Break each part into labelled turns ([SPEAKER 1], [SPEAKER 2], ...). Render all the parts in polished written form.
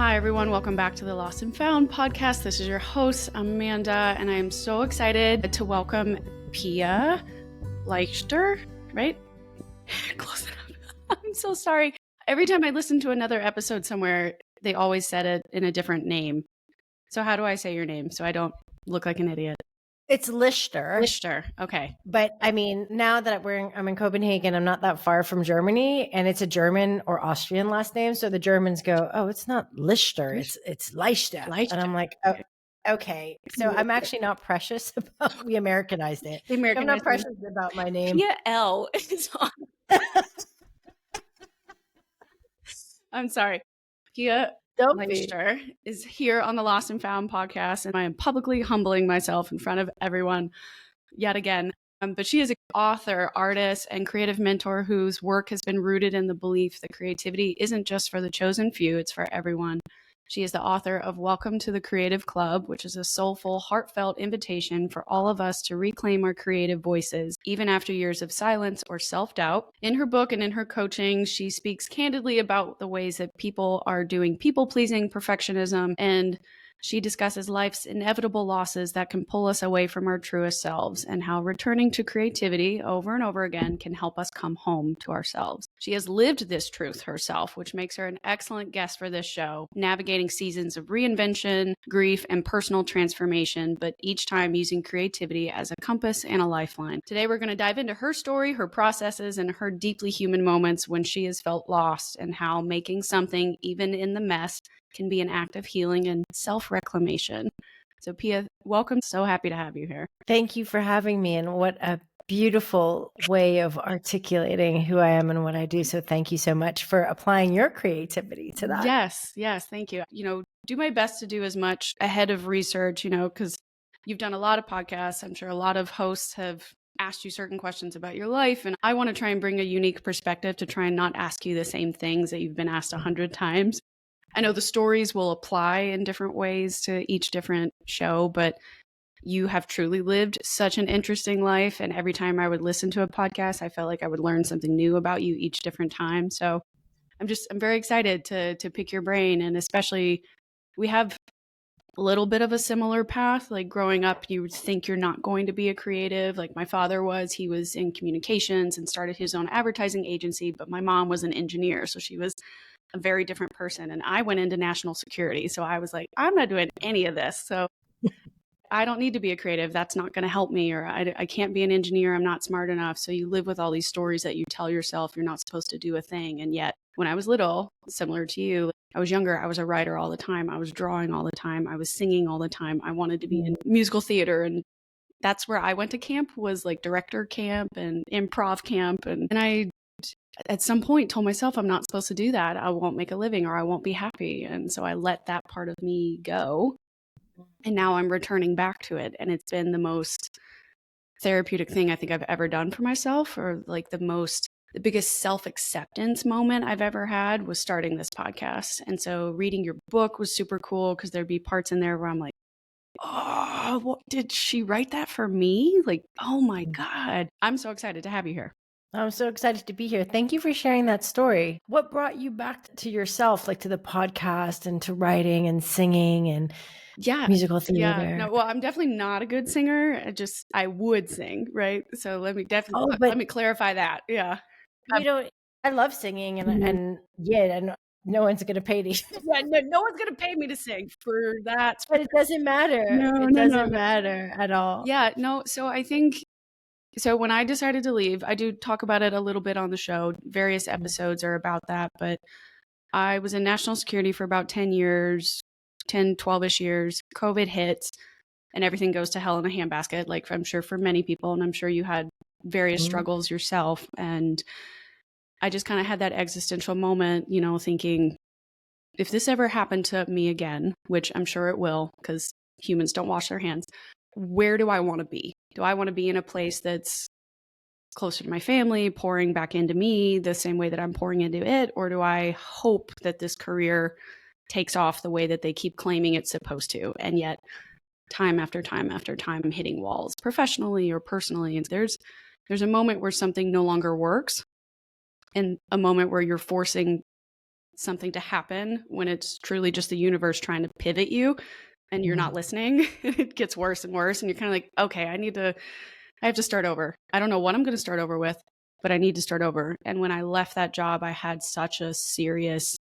[SPEAKER 1] Hi, everyone. Welcome back to the Lost and Found podcast. This is your host, Amanda, and I am so excited to welcome Pia Leichter, right? Close enough. I'm so sorry. Every time I listen to another episode somewhere, they always said it in a different name. So how do I say your name so I don't look like an idiot?
[SPEAKER 2] It's Lichter.
[SPEAKER 1] Lichter. Okay.
[SPEAKER 2] But I mean, now that I'm in Copenhagen, I'm not that far from Germany, and it's a German or Austrian last name. So the Germans go, "Oh, it's not Lichter, it's Leichter."
[SPEAKER 1] Leichter.
[SPEAKER 2] And I'm like, "Oh, okay." So I'm actually not precious about. We Americanized it. I'm not precious about my name.
[SPEAKER 1] Pia L is on. I'm sorry. Pia Mailhot-Leichter is here on the Lost and Found podcast, and I am publicly humbling myself in front of everyone yet again. But she is an author, artist, and creative mentor whose work has been rooted in the belief that creativity isn't just for the chosen few, it's for everyone. She is the author of Welcome to the Creative Club, which is a soulful, heartfelt invitation for all of us to reclaim our creative voices, even after years of silence or self-doubt. In her book and in her coaching, she speaks candidly about the ways that people are doing people-pleasing, perfectionism, and she discusses life's inevitable losses that can pull us away from our truest selves and how returning to creativity over and over again can help us come home to ourselves. She has lived this truth herself, which makes her an excellent guest for this show, navigating seasons of reinvention, grief, and personal transformation, but each time using creativity as a compass and a lifeline. Today, we're going to dive into her story, her processes, and her deeply human moments when she has felt lost, and how making something, even in the mess, can be an act of healing and self-reclamation. So Pia, welcome. So happy to have you here.
[SPEAKER 2] Thank you for having me. And what a beautiful way of articulating who I am and what I do. So thank you so much for applying your creativity to that.
[SPEAKER 1] Yes, thank you. Do my best to do as much ahead of research, because you've done a lot of podcasts. I'm sure a lot of hosts have asked you certain questions about your life. And I want to try and bring a unique perspective to try and not ask you the same things that you've been asked 100 times. I know the stories will apply in different ways to each different show, but you have truly lived such an interesting life. And every time I would listen to a podcast, I felt like I would learn something new about you each different time. So I'm very excited to pick your brain. And especially, we have a little bit of a similar path. Like growing up, you would think you're not going to be a creative. Like my father was. He was in communications and started his own advertising agency, but my mom was an engineer. So she was a very different person. And I went into national security. So I was like, I'm not doing any of this. So I don't need to be a creative. That's not going to help me. Or I can't be an engineer. I'm not smart enough. So you live with all these stories that you tell yourself you're not supposed to do a thing. And yet when I was little, similar to you, I was younger. I was a writer all the time. I was drawing all the time. I was singing all the time. I wanted to be in musical theater. And that's where I went to camp, was like director camp and improv camp. And I at some point told myself I'm not supposed to do that. I won't make a living or I won't be happy. And so I let that part of me go. And now I'm returning back to it. And it's been the most therapeutic thing I think I've ever done for myself, or like the biggest self-acceptance moment I've ever had was starting this podcast. And so reading your book was super cool, because there'd be parts in there where I'm like, oh, what, did she write that for me? Like, oh my God. I'm so excited to have you here.
[SPEAKER 2] I'm so excited to be here. Thank you for sharing that story. What brought you back to yourself, like to the podcast and to writing and singing and musical theater?
[SPEAKER 1] Yeah. No, well, I'm definitely not a good singer. I would sing, right? So let me clarify that. Yeah.
[SPEAKER 2] I love singing and no one's going to pay to.
[SPEAKER 1] Yeah, no one's going to pay me to sing for that.
[SPEAKER 2] But it doesn't matter. It doesn't matter at all.
[SPEAKER 1] Yeah. No. So I think, so when I decided to leave, I do talk about it a little bit on the show. Various episodes are about that, but I was in national security for about 10 years, 10, 12-ish years. COVID hits and everything goes to hell in a handbasket, like I'm sure for many people. And I'm sure you had various struggles yourself. And I just kind of had that existential moment, thinking, if this ever happened to me again, which I'm sure it will, because humans don't wash their hands, where do I want to be? Do I want to be in a place that's closer to my family, pouring back into me the same way that I'm pouring into it? Or do I hope that this career takes off the way that they keep claiming it's supposed to? And yet time after time after time, I'm hitting walls professionally or personally. And there's a moment where something no longer works, and a moment where you're forcing something to happen when it's truly just the universe trying to pivot you and you're not listening. It gets worse and worse. And you're kind of like, okay, I have to start over. I don't know what I'm going to start over with, but I need to start over. And when I left that job, I had such a serious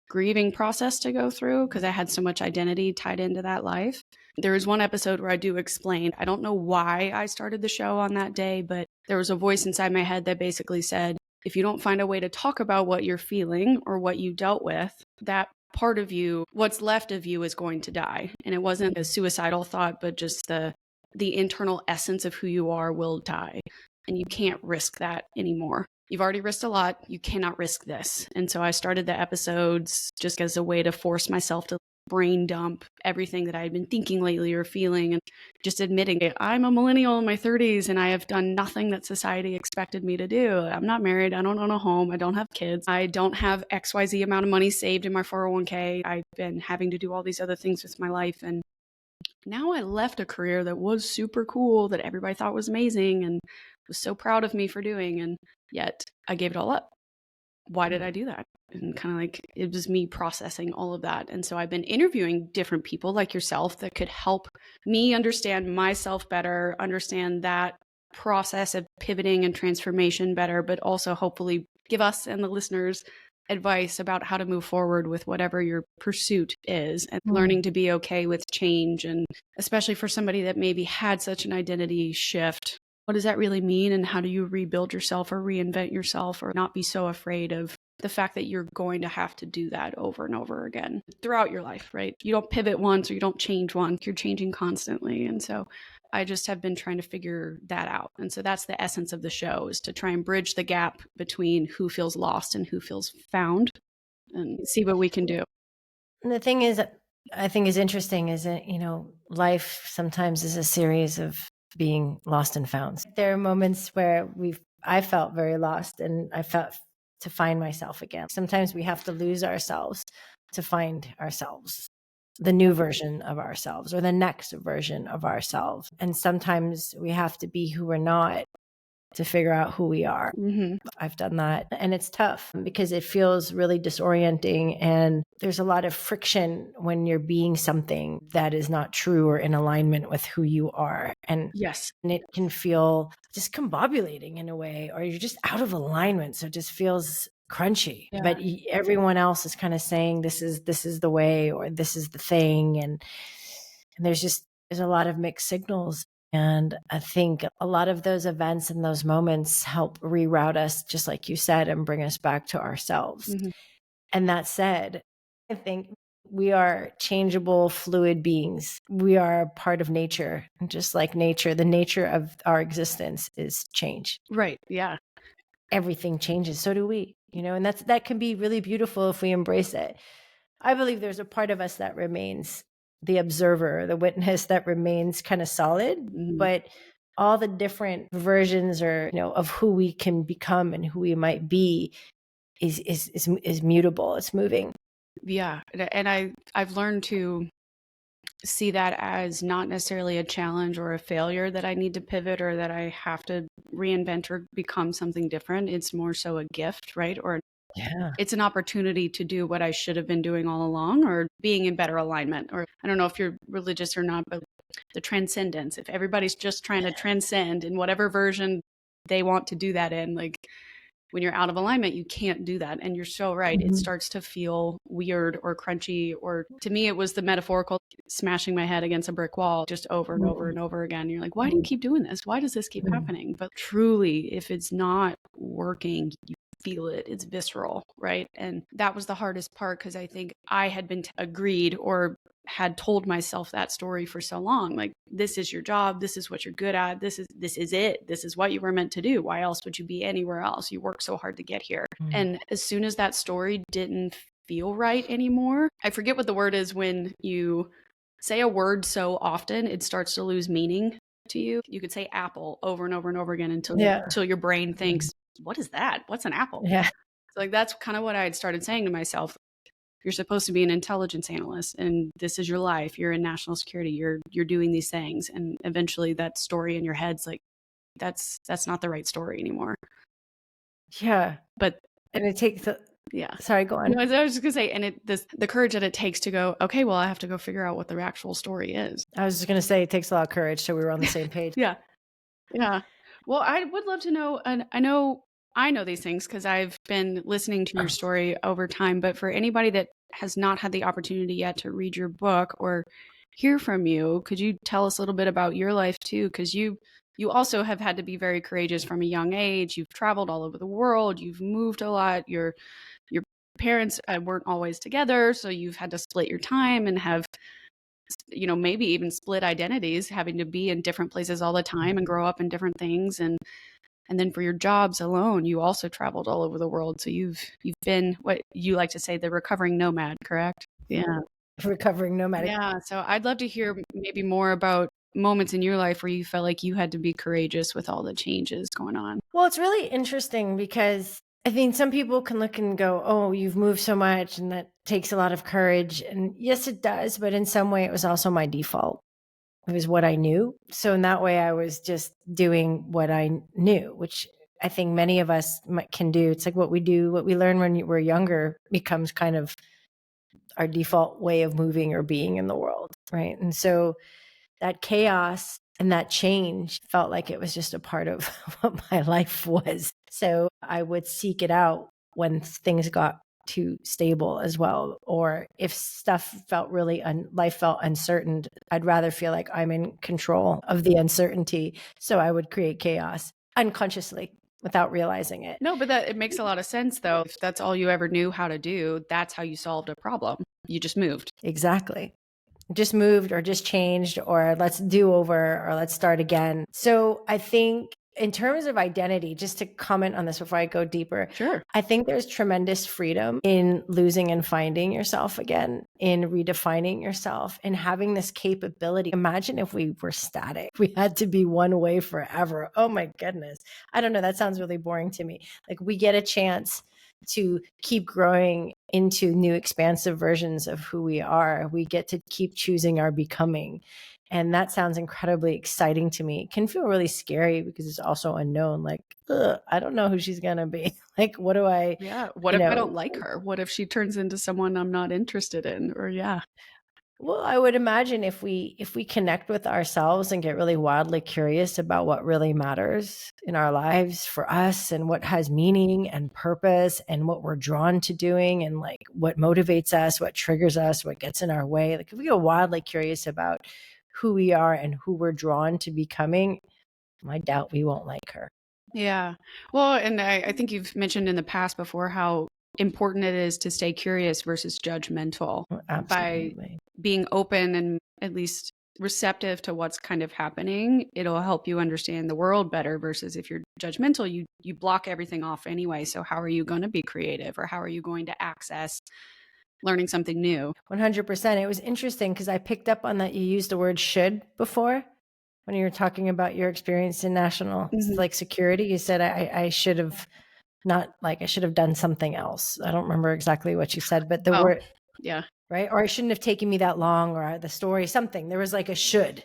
[SPEAKER 1] grieving process to go through because I had so much identity tied into that life. There is one episode where I do explain, I don't know why I started the show on that day, but there was a voice inside my head that basically said, if you don't find a way to talk about what you're feeling or what you dealt with, that part of you, what's left of you is going to die. And it wasn't a suicidal thought, but just the internal essence of who you are will die. And you can't risk that anymore. You've already risked a lot. You cannot risk this. And so I started the episodes just as a way to force myself to brain dump everything that I had been thinking lately or feeling, and just admitting it. I'm a millennial in my 30s and I have done nothing that society expected me to do. I'm not married. I don't own a home. I don't have kids. I don't have XYZ amount of money saved in my 401k. I've been having to do all these other things with my life. And now I left a career that was super cool, that everybody thought was amazing and was so proud of me for doing. And yet I gave it all up. Why did I do that? And kind of like, it was me processing all of that. And so I've been interviewing different people like yourself that could help me understand myself better, understand that process of pivoting and transformation better, but also hopefully give us and the listeners advice about how to move forward with whatever your pursuit is, and learning to be okay with change. And especially for somebody that maybe had such an identity shift, what does that really mean? And how do you rebuild yourself or reinvent yourself, or not be so afraid of the fact that you're going to have to do that over and over again throughout your life, right? You don't pivot once or you don't change once, you're changing constantly. And so I just have been trying to figure that out. And so that's the essence of the show, is to try and bridge the gap between who feels lost and who feels found, and see what we can do.
[SPEAKER 2] And the thing is, I think is interesting is that, life sometimes is a series of being lost and found. There are moments where I felt very lost and I felt to find myself again. Sometimes we have to lose ourselves to find ourselves, the new version of ourselves or the next version of ourselves. And sometimes we have to be who we're not to figure out who we are. I've done that. And it's tough because it feels really disorienting. And there's a lot of friction when you're being something that is not true or in alignment with who you are. And
[SPEAKER 1] yes,
[SPEAKER 2] and it can feel discombobulating in a way, or you're just out of alignment. So it just feels crunchy.
[SPEAKER 1] Yeah.
[SPEAKER 2] But everyone else is kind of saying this is the way, or this is the thing. And there's a lot of mixed signals. And I think a lot of those events and those moments help reroute us, just like you said, and bring us back to ourselves. And that said, I think we are changeable, fluid beings. We are part of nature. And just like nature, the nature of our existence is change.
[SPEAKER 1] Right. Yeah.
[SPEAKER 2] Everything changes. So do we, and that can be really beautiful if we embrace it. I believe there's a part of us that remains the observer, the witness, that remains kind of solid, but all the different versions of who we can become and who we might be is mutable. It's moving.
[SPEAKER 1] Yeah. And I've learned to see that as not necessarily a challenge or a failure that I need to pivot or that I have to reinvent or become something different. It's more so a gift, right? Or it's an opportunity to do what I should have been doing all along, or being in better alignment. Or I don't know if you're religious or not, but the transcendence, if everybody's just trying to transcend in whatever version they want to do that in, like when you're out of alignment, you can't do that. And you're so right. It starts to feel weird or crunchy, or to me, it was the metaphorical smashing my head against a brick wall just over and over and over again. You're like, why do you keep doing this? Why does this keep happening? But truly, if it's not working, you feel it. It's visceral, right? And that was the hardest part, because I think I had been agreed or had told myself that story for so long. Like, this is your job. This is what you're good at. This is it. This is what you were meant to do. Why else would you be anywhere else? You work so hard to get here. And as soon as that story didn't feel right anymore, I forget what the word is when you say a word so often, it starts to lose meaning to you. You could say apple over and over and over again until your brain thinks, what is that? What's an apple?
[SPEAKER 2] Yeah.
[SPEAKER 1] So like, that's kind of what I had started saying to myself. You're supposed to be an intelligence analyst, and this is your life. You're in national security. You're doing these things. And eventually that story in your head's like, that's not the right story anymore.
[SPEAKER 2] Yeah.
[SPEAKER 1] But
[SPEAKER 2] and it takes
[SPEAKER 1] Yeah.
[SPEAKER 2] Sorry, go on.
[SPEAKER 1] No, I was just gonna say, and the courage that it takes to go, okay, well, I have to go figure out what the actual story is.
[SPEAKER 2] I was just going to say it takes a lot of courage, so we were on the same page.
[SPEAKER 1] Yeah. Yeah. Well, I would love to know, and I know these things because I've been listening to your story over time, but for anybody that has not had the opportunity yet to read your book or hear from you, could you tell us a little bit about your life too? Because you also have had to be very courageous from a young age. You've traveled all over the world. You've moved a lot. Your parents weren't always together, so you've had to split your time and have, maybe even split identities, having to be in different places all the time and grow up in different things. And then for your jobs alone, you also traveled all over the world. So you've been what you like to say, the recovering nomad, correct? Yeah.
[SPEAKER 2] Recovering nomadic.
[SPEAKER 1] Yeah. So I'd love to hear maybe more about moments in your life where you felt like you had to be courageous with all the changes going on.
[SPEAKER 2] Well, it's really interesting because I think some people can look and go, oh, you've moved so much and that takes a lot of courage. And yes, it does. But in some way, it was also my default. It was what I knew. So in that way, I was just doing what I knew, which I think many of us can do. It's like what we do, what we learn when we're younger becomes kind of our default way of moving or being in the world. Right. And so that chaos and that change felt like it was just a part of what my life was. So I would seek it out when things got too stable as well. Or if stuff felt really, life felt uncertain, I'd rather feel like I'm in control of the uncertainty. So I would create chaos unconsciously without realizing it.
[SPEAKER 1] No, but it makes a lot of sense though. If that's all you ever knew how to do, that's how you solved a problem. You just moved.
[SPEAKER 2] Exactly. Just moved or just changed or let's do over or let's start again. So I think in terms of identity, just to comment on this before I go deeper,
[SPEAKER 1] Sure.
[SPEAKER 2] I think there's tremendous freedom in losing and finding yourself again, in redefining yourself and having this capability. Imagine if we were static. We had to be one way forever. Oh my goodness. I don't know. That sounds really boring to me. Like we get a chance to keep growing into new expansive versions of who we are. We get to keep choosing our becoming. And that sounds incredibly exciting to me. It can feel really scary because it's also unknown. Like, I don't know who she's going to be. Like, what do I,
[SPEAKER 1] Yeah. What if I don't like her? What if she turns into someone I'm not interested in? Or yeah.
[SPEAKER 2] Well, I would imagine if we connect with ourselves and get really wildly curious about what really matters in our lives for us and what has meaning and purpose and what we're drawn to doing and like what motivates us, what triggers us, what gets in our way. Like if we get wildly curious about who we are and who we're drawn to becoming, I doubt we won't like her.
[SPEAKER 1] Yeah. Well, and I think you've mentioned in the past before how important it is to stay curious versus judgmental by
[SPEAKER 2] Absolutely.
[SPEAKER 1] being open and at least receptive to what's kind of happening. It'll help you understand the world better versus if you're judgmental, you block everything off anyway. So how are you going to be creative or how are you going to access learning something new?
[SPEAKER 2] 100%. It was interesting because I picked up on that you used the word should before when you were talking about your experience in national like security. You said I should have not like I should have done something else. I don't remember exactly what you said, but the word,
[SPEAKER 1] yeah.
[SPEAKER 2] right? Or it shouldn't have taken me that long or the story, something. There was like a should.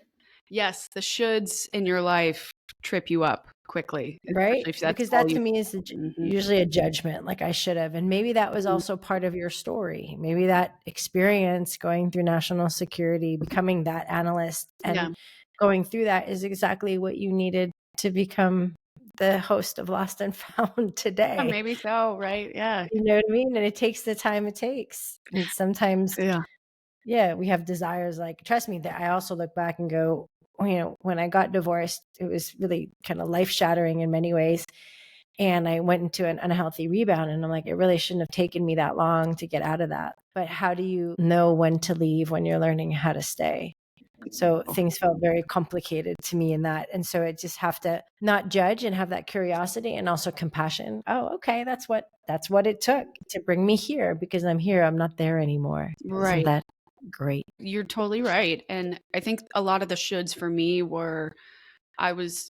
[SPEAKER 1] Yes, the shoulds in your life trip you up quickly,
[SPEAKER 2] Right?
[SPEAKER 1] especially if that's
[SPEAKER 2] Because
[SPEAKER 1] all
[SPEAKER 2] that
[SPEAKER 1] you.
[SPEAKER 2] to me is usually a judgment, like I should have. And maybe that was also part of your story. Maybe that experience going through national security, becoming that analyst and going through that is exactly what you needed to become the host of Lost and Found today.
[SPEAKER 1] Yeah, maybe so, right? Yeah.
[SPEAKER 2] You know what I mean? And it takes the time it takes. And sometimes, yeah, we have desires like, trust me, that I also look back and go, when I got divorced, it was really kind of life shattering in many ways. And I went into an unhealthy rebound. And I'm like, it really shouldn't have taken me that long to get out of that. But how do you know when to leave when you're learning how to stay? So things felt very complicated to me in that. And so I just have to not judge and have that curiosity and also compassion. Oh, okay. That's what it took to bring me here because I'm here. I'm not there anymore.
[SPEAKER 1] Right.
[SPEAKER 2] Isn't that great?
[SPEAKER 1] You're totally right. And I think a lot of the shoulds for me were I was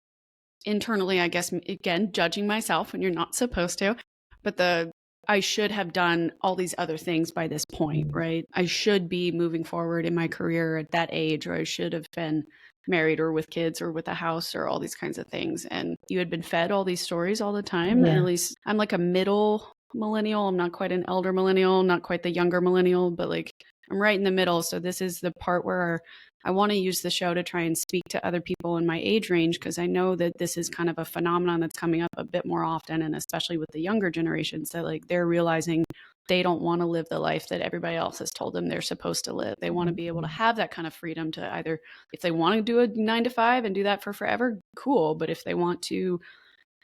[SPEAKER 1] internally, I guess, again, judging myself when you're not supposed to, but I should have done all these other things by this point, right? I should be moving forward in my career at that age, or I should have been married or with kids or with a house or all these kinds of things. And you had been fed all these stories all the time.
[SPEAKER 2] Yeah.
[SPEAKER 1] And at least I'm like a middle millennial. I'm not quite an elder millennial, not quite the younger millennial, but like I'm right in the middle. So this is the part where I want to use the show to try and speak to other people in my age range, because I know that this is kind of a phenomenon that's coming up a bit more often, and especially with the younger generations, that like they're realizing they don't want to live the life that everybody else has told them they're supposed to live. They want to be able to have that kind of freedom to either, if they want to do a 9 to 5 and do that for forever, cool. But if they want to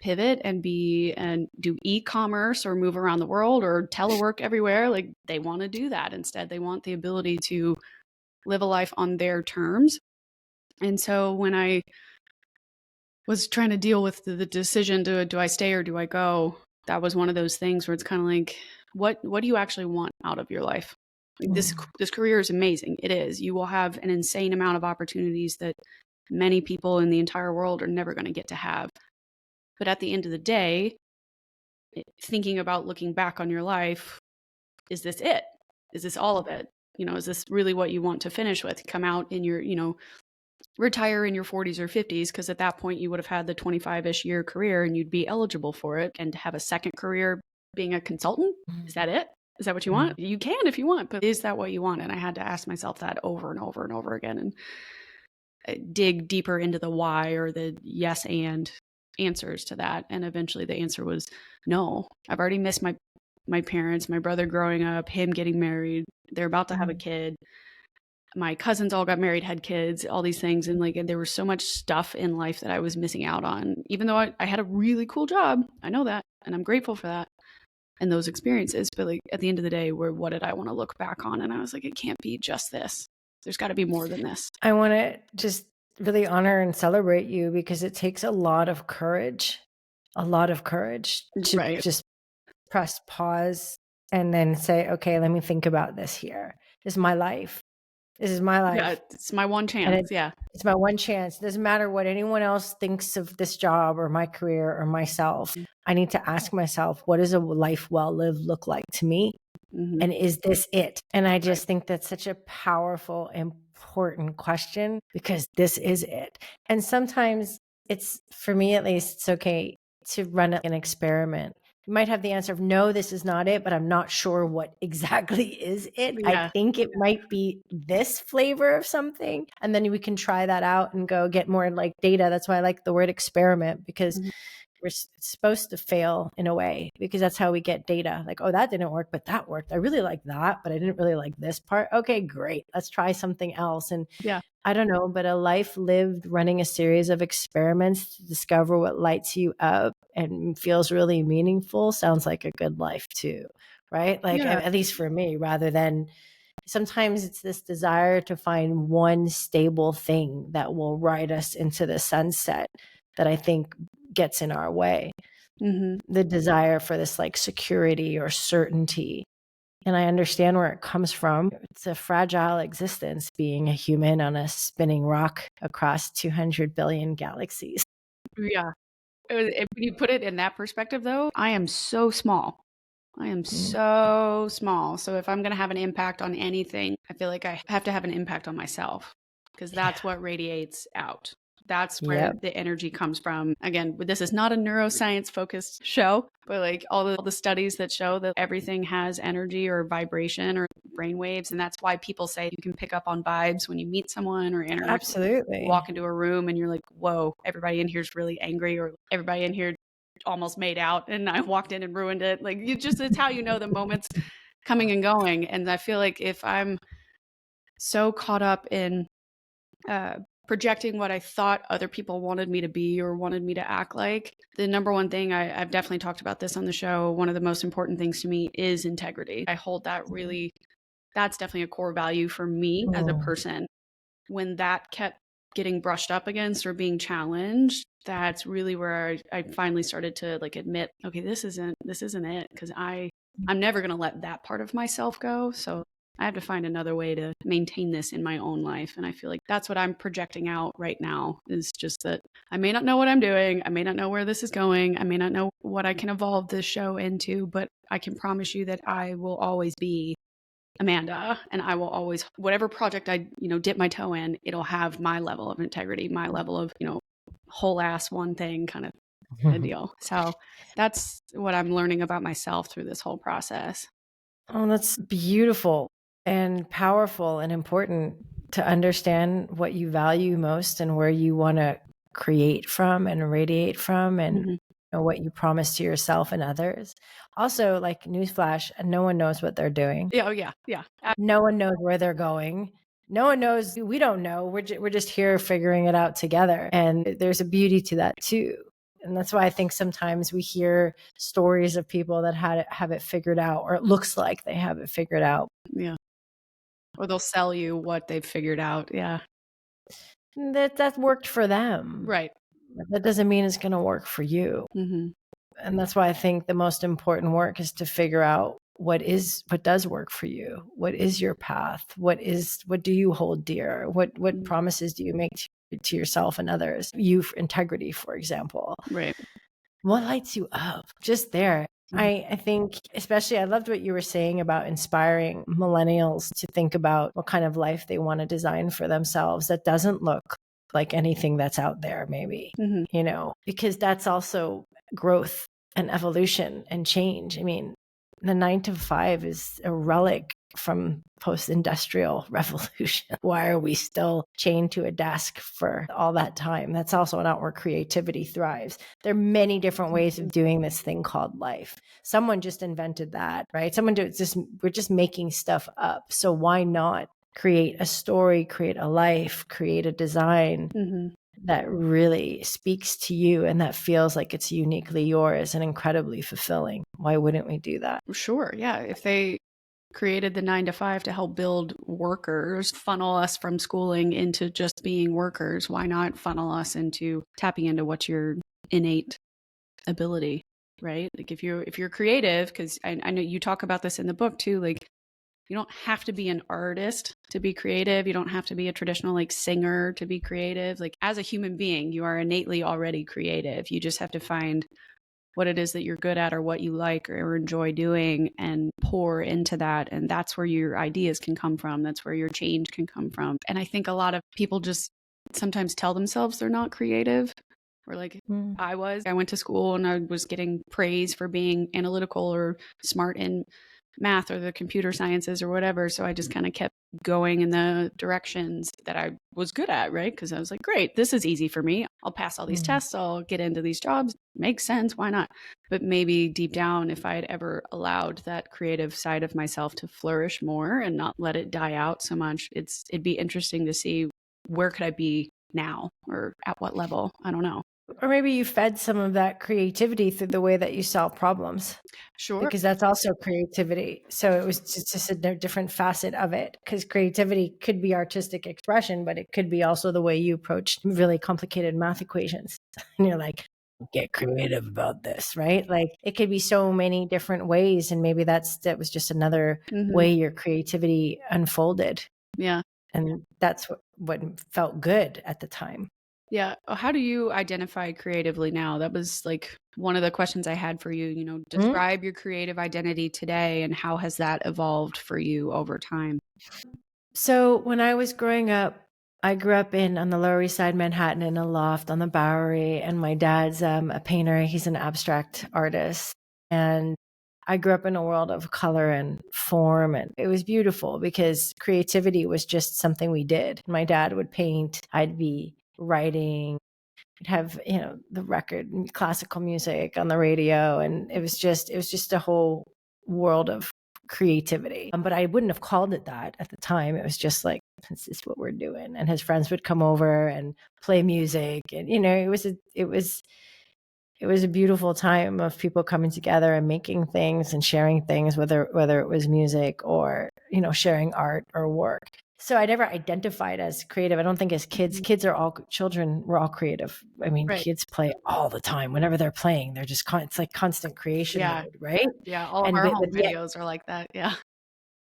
[SPEAKER 1] pivot and do e-commerce or move around the world or telework everywhere, like they want to do that instead. They want the ability to live a life on their terms. And so when I was trying to deal with the decision to do I stay or do I go, that was one of those things where it's kind of like, what do you actually want out of your life? Like this career is amazing. It is. You will have an insane amount of opportunities that many people in the entire world are never going to get to have. But at the end of the day, thinking about looking back on your life, is this it? Is this all of it? Is this really what you want to finish with? Come out in your, retire in your 40s or 50s, because at that point you would have had the 25-ish year career and you'd be eligible for it, and to have a second career being a consultant. Is that it? Is that what you want? You can if you want, but is that what you want? And I had to ask myself that over and over and over again, and dig deeper into the why or the yes and answers to that. And eventually the answer was no. I've already missed my parents, my brother growing up, him getting married. They're about to have a kid. My cousins all got married, had kids, all these things. And like, there was so much stuff in life that I was missing out on, even though I had a really cool job. I know that. And I'm grateful for that and those experiences. But like at the end of the day, what did I want to look back on? And I was like, it can't be just this. There's got to be more than this.
[SPEAKER 2] I want to just really honor and celebrate you, because it takes a lot of courage to just press pause and then say, okay, let me think about this here. This is my life.
[SPEAKER 1] Yeah, it's my one chance.
[SPEAKER 2] It's my one chance. It doesn't matter what anyone else thinks of this job or my career or myself. I need to ask myself, what does a life well lived look like to me? Mm-hmm. And is this it? And I just think that's such a powerful, important question, because this is it. And sometimes it's, for me at least, it's okay to run an experiment. You might have the answer of no, this is not it, but I'm not sure what exactly is it. Yeah. I think it might be this flavor of something. And then we can try that out and go get more like data. That's why I like the word experiment, because we're supposed to fail in a way, because that's how we get data. Like, oh, that didn't work, but that worked. I really like that, but I didn't really like this part. Okay, great. Let's try something else. And I don't know, but a life lived running a series of experiments to discover what lights you up and feels really meaningful sounds like a good life too, right? Like at least for me, rather than sometimes it's this desire to find one stable thing that will ride us into the sunset that I think gets in our way. The desire for this like security or certainty. And I understand where it comes from. It's a fragile existence, being a human on a spinning rock across 200 billion galaxies.
[SPEAKER 1] Yeah. When you put it in that perspective, though, I am so small. I am so small. So if I'm going to have an impact on anything, I feel like I have to have an impact on myself, because that's what radiates out. That's where the energy comes from. Again, this is not a neuroscience focused show, but like all the studies that show that everything has energy or vibration or brain waves. And that's why people say you can pick up on vibes when you meet someone or interact.
[SPEAKER 2] Absolutely.
[SPEAKER 1] Walk into a room and you're like, whoa, everybody in here is really angry, or everybody in here almost made out and I walked in and ruined it. Like it's how you know the moment's coming and going. And I feel like if I'm so caught up in projecting what I thought other people wanted me to be or wanted me to act like, the number one thing, I've definitely talked about this on the show, one of the most important things to me is integrity. I hold that really, that's definitely a core value for me as a person. When that kept getting brushed up against or being challenged, that's really where I finally started to like admit, okay, this isn't it, because I'm never going to let that part of myself go. So I have to find another way to maintain this in my own life. And I feel like that's what I'm projecting out right now, is just that I may not know what I'm doing. I may not know where this is going. I may not know what I can evolve this show into, but I can promise you that I will always be Amanda, and I will always, whatever project I, dip my toe in, it'll have my level of integrity, my level of, whole ass one thing kind of a deal. So that's what I'm learning about myself through this whole process.
[SPEAKER 2] Oh, that's beautiful and powerful and important to understand what you value most and where you want to create from and radiate from, and
[SPEAKER 1] Mhm.
[SPEAKER 2] what you promise to yourself and others. Also, like, newsflash, no one knows what they're doing.
[SPEAKER 1] Yeah, oh, yeah, yeah.
[SPEAKER 2] No one knows where they're going. No one knows. We don't know. We're just here figuring it out together. And there's a beauty to that too. And that's why I think sometimes we hear stories of people that have it figured out, or it looks like they have it figured out.
[SPEAKER 1] Yeah. Or they'll sell you what they've figured out. Yeah.
[SPEAKER 2] That worked for them.
[SPEAKER 1] Right.
[SPEAKER 2] That doesn't mean it's going to work for you.
[SPEAKER 1] Mhm.
[SPEAKER 2] And that's why I think the most important work is to figure out what does work for you. What is your path? What do you hold dear? What
[SPEAKER 1] Mhm.
[SPEAKER 2] promises do you make to yourself and others? You, for integrity, for example.
[SPEAKER 1] Right.
[SPEAKER 2] What lights you up? Just there.
[SPEAKER 1] Mhm.
[SPEAKER 2] I think, especially, I loved what you were saying about inspiring millennials to think about what kind of life they want to design for themselves that doesn't look like anything that's out there, maybe,
[SPEAKER 1] Mhm.
[SPEAKER 2] because that's also growth and evolution and change. I mean, the 9 to 5 is a relic from post-industrial revolution. Why are we still chained to a desk for all that time? That's also not where creativity thrives. There are many different ways of doing this thing called life. Someone just invented that, right? We're just making stuff up. So why not create a story, create a life, create a design
[SPEAKER 1] Mhm.
[SPEAKER 2] that really speaks to you and that feels like it's uniquely yours and incredibly fulfilling? Why wouldn't we do that?
[SPEAKER 1] Sure. Yeah. If they created the 9 to 5 to help build workers, funnel us from schooling into just being workers, why not funnel us into tapping into what's your innate ability, right? Like if you're creative, because I know you talk about this in the book too, like you don't have to be an artist to be creative. You don't have to be a traditional like singer to be creative. Like as a human being, you are innately already creative. You just have to find what it is that you're good at or what you like or enjoy doing and pour into that. And that's where your ideas can come from. That's where your change can come from. And I think a lot of people just sometimes tell themselves they're not creative, or like
[SPEAKER 2] Mm.
[SPEAKER 1] I went to school and I was getting praise for being analytical or smart in math or the computer sciences or whatever. So I just kind of kept going in the directions that I was good at, right? Because I was like, great, this is easy for me. I'll pass all these
[SPEAKER 2] Mm.
[SPEAKER 1] tests. I'll get into these jobs. Makes sense. Why not? But maybe deep down, if I had ever allowed that creative side of myself to flourish more and not let it die out so much, it'd be interesting to see where could I be now or at what level. I don't know.
[SPEAKER 2] Or maybe you fed some of that creativity through the way that you solve problems,
[SPEAKER 1] Sure.
[SPEAKER 2] because that's also creativity. So it was just a different facet of it, because creativity could be artistic expression, but it could be also the way you approached really complicated math equations. And you're like, get creative about this, right? Like, it could be so many different ways. And maybe that was just another
[SPEAKER 1] Mm-hmm.
[SPEAKER 2] way your creativity unfolded.
[SPEAKER 1] Yeah.
[SPEAKER 2] And that's what felt good at the time.
[SPEAKER 1] Yeah. How do you identify creatively now? That was like one of the questions I had for you.
[SPEAKER 2] Mm.
[SPEAKER 1] Describe your creative identity today and how has that evolved for you over time?
[SPEAKER 2] So when I was growing up, I grew up on the Lower East Side, Manhattan, in a loft on the Bowery, and my dad's a painter. He's an abstract artist, and I grew up in a world of color and form, and it was beautiful because creativity was just something we did. My dad would paint, I'd be writing, I'd have the record, classical music on the radio, and it was just a whole world of creativity. But I wouldn't have called it that at the time. It was just like, this is what we're doing. And his friends would come over and play music, and it was a beautiful time of people coming together and making things and sharing things, whether it was music or sharing art or work. So I never identified as creative. I don't think as kids,
[SPEAKER 1] Mhm.
[SPEAKER 2] children, we're all creative. I mean,
[SPEAKER 1] Right.
[SPEAKER 2] kids play all the time. Whenever they're playing, they're just it's like constant creation
[SPEAKER 1] Yeah.
[SPEAKER 2] mode, right?
[SPEAKER 1] Yeah. All of
[SPEAKER 2] And
[SPEAKER 1] our
[SPEAKER 2] but
[SPEAKER 1] home
[SPEAKER 2] yet,
[SPEAKER 1] videos are like that. Yeah.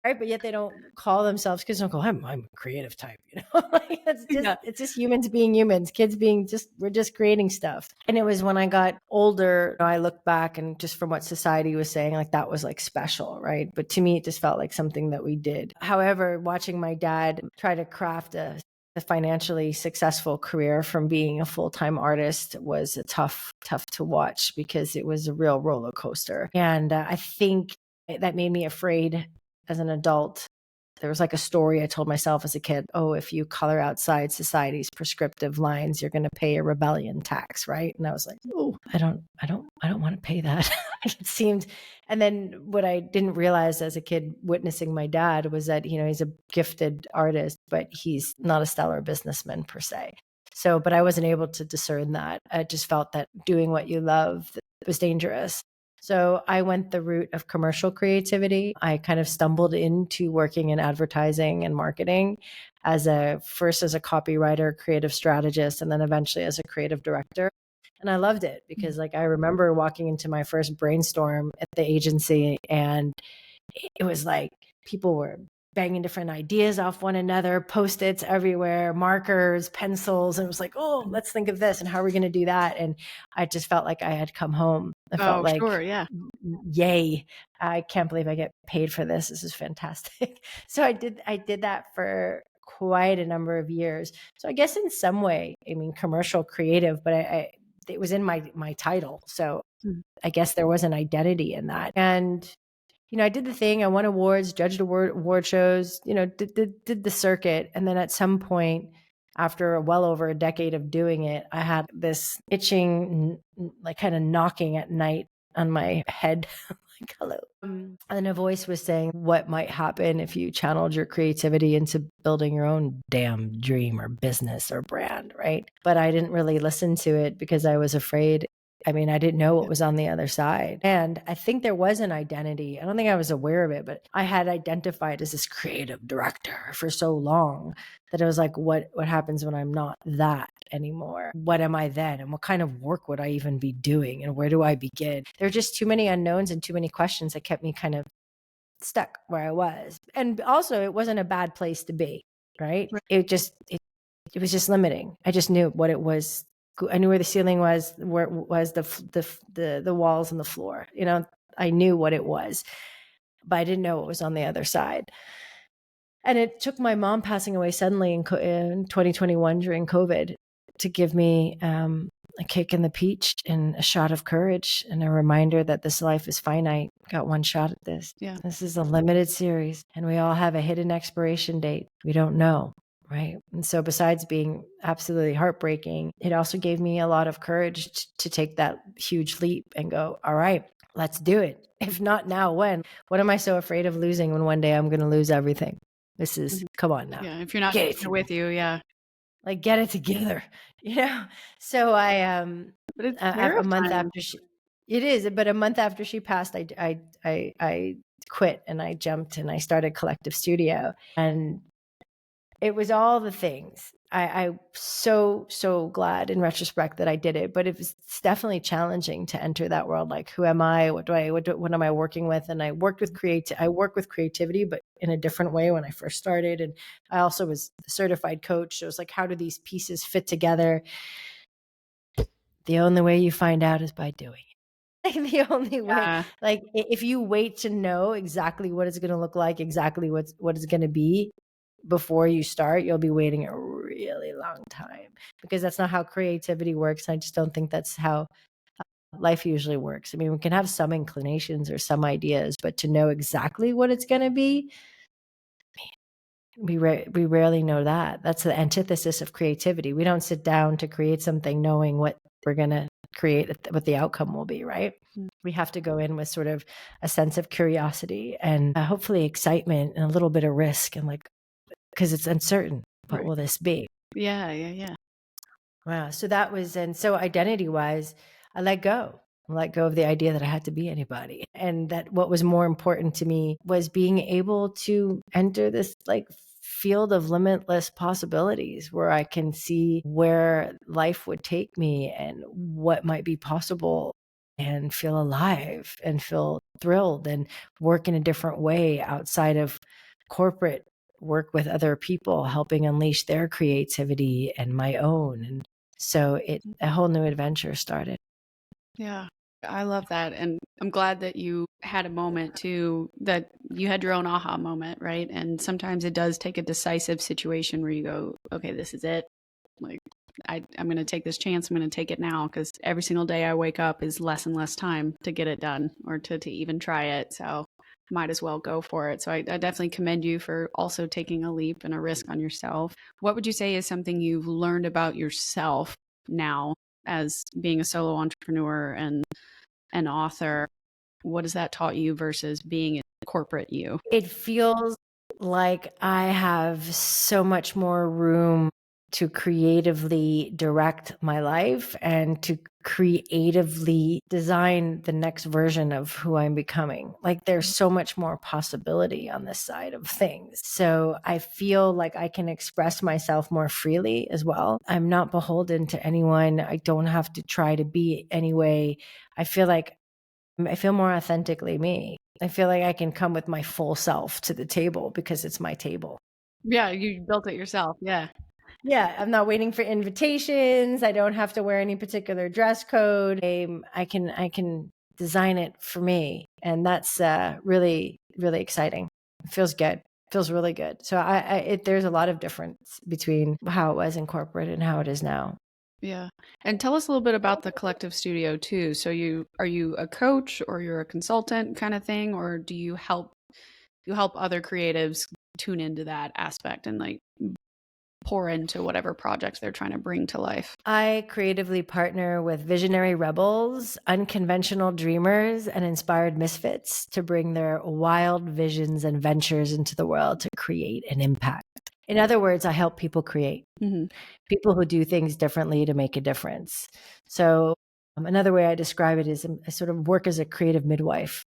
[SPEAKER 2] right, but yet they don't call themselves, kids don't go, I'm a creative type, like,
[SPEAKER 1] Yeah.
[SPEAKER 2] it's just humans being humans, kids being we're just creating stuff. And it was when I got older, I look back and just from what society was saying, like, that was like special, right? But to me, it just felt like something that we did. However, watching my dad try to craft a the financially successful career from being a full-time artist was tough to watch because it was a real roller coaster. And I think that made me afraid as an adult. There was like a story I told myself as a kid. Oh, if you color outside society's prescriptive lines, you're going to pay a rebellion tax, right? And I was like, oh, I don't want to pay that. It seemed. And then what I didn't realize as a kid witnessing my dad was that, he's a gifted artist, but he's not a stellar businessman per se. So, but I wasn't able to discern that. I just felt that doing what you love was dangerous. So I went the route of commercial creativity. I kind of stumbled into working in advertising and marketing first as a copywriter, creative strategist, and then eventually as a creative director. And I loved it because I remember walking into my first brainstorm at the agency, and it was like people were banging different ideas off one another, Post-its everywhere, markers, pencils. And it was like, oh, let's think of this and how are we going to do that? And I just felt like I had come home. I felt like,
[SPEAKER 1] sure, yeah.
[SPEAKER 2] Yay, I can't believe I get paid for this. This is fantastic. So I did that for quite a number of years. So I guess in some way, commercial creative, but it was in my title. So I guess there was an identity in that. And I did the thing. I won awards, judged award shows, did the circuit. And then at some point, after well over a decade of doing it, I had this itching, like kind of knocking at night on my head. Like, hello. And a voice was saying, what might happen if you channeled your creativity into building your own damn dream or business or brand, right? But I didn't really listen to it because I was afraid. I didn't know what was on the other side. And I think there was an identity. I don't think I was aware of it, but I had identified as this creative director for so long that it was like, what happens when I'm not that anymore? What am I then? And what kind of work would I even be doing? And where do I begin? There are just too many unknowns and too many questions that kept me kind of stuck where I was. And also, it wasn't a bad place to be, right? It was just limiting. I just knew what it was. I knew where the ceiling was, where it was the walls and the floor. I knew what it was, but I didn't know what was on the other side. And it took my mom passing away suddenly in 2021 during COVID to give me a kick in the peach and a shot of courage and a reminder that this life is finite. Got one shot at this.
[SPEAKER 1] Yeah.
[SPEAKER 2] This is a limited series, and we all have a hidden expiration date. We don't know. Right. And so besides being absolutely heartbreaking, it also gave me a lot of courage to take that huge leap and go, all right, let's do it. If not now, when? What am I so afraid of losing when one day I'm going to lose everything? This is, come on now.
[SPEAKER 1] Yeah. If you're not with you, yeah.
[SPEAKER 2] Like, get it together, So
[SPEAKER 1] but it's
[SPEAKER 2] a month after a month after she passed, I quit and I jumped and I started Kollektiv Studio. And it was all the things. I'm so glad in retrospect that I did it, but it's definitely challenging to enter that world. Like, who am I? What am I working with? And I work with creativity, but in a different way when I first started. And I also was a certified coach. So it was like, how do these pieces fit together? The only way you find out is by doing it. The only way, like, if you wait to know exactly what it's going to look like, exactly what it's going to be, before you start, you'll be waiting a really long time, because that's not how creativity works. I just don't think that's how life usually works. We can have some inclinations or some ideas, but to know exactly what it's going to be, we rarely know that. That's the antithesis of creativity. We don't sit down to create something knowing what we're going to create, what the outcome will be, right? We have to go in with sort of a sense of curiosity and hopefully excitement and a little bit of risk, and because it's uncertain. What will this be?
[SPEAKER 1] Yeah.
[SPEAKER 2] Wow. So that was, and so identity wise, I let go of the idea that I had to be anybody. And that what was more important to me was being able to enter this like field of limitless possibilities where I can see where life would take me and what might be possible, and feel alive and feel thrilled and work in a different way outside of corporate work with other people, helping unleash their creativity and my own. And so a whole new adventure started.
[SPEAKER 1] Yeah. I love that. And I'm glad that you had a moment too, that you had your own aha moment, right? And sometimes it does take a decisive situation where you go, okay, this is it. Like, I'm going to take this chance. I'm going to take it now because every single day I wake up is less and less time to get it done or to even try it. So might as well go for it. So I definitely commend you for also taking a leap and a risk on yourself. What would you say is something you've learned about yourself now as being a solo entrepreneur and an author? What has that taught you versus being a corporate you?
[SPEAKER 2] It feels like I have so much more room to creatively direct my life and to creatively design the next version of who I'm becoming. Like there's so much more possibility on this side of things. So I feel like I can express myself more freely as well. I'm not beholden to anyone. I don't have to try to be any way. I feel more authentically me. I feel like I can come with my full self to the table because it's my table.
[SPEAKER 1] Yeah, you built it yourself. Yeah.
[SPEAKER 2] Yeah, I'm not waiting for invitations. I don't have to wear any particular dress code. I can design it for me, and that's really really exciting. It feels good. It feels really good. So there's a lot of difference between how it was in corporate and how it is now.
[SPEAKER 1] Yeah. And tell us a little bit about the Kollektiv Studio too. So are you a coach or you're a consultant kind of thing, or do you help other creatives tune into that aspect and like pour into whatever projects they're trying to bring to life?
[SPEAKER 2] I creatively partner with visionary rebels, unconventional dreamers, and inspired misfits to bring their wild visions and ventures into the world to create an impact. In other words, I help people create, people who do things differently to make a difference. So, another way I describe it is I sort of work as a creative midwife.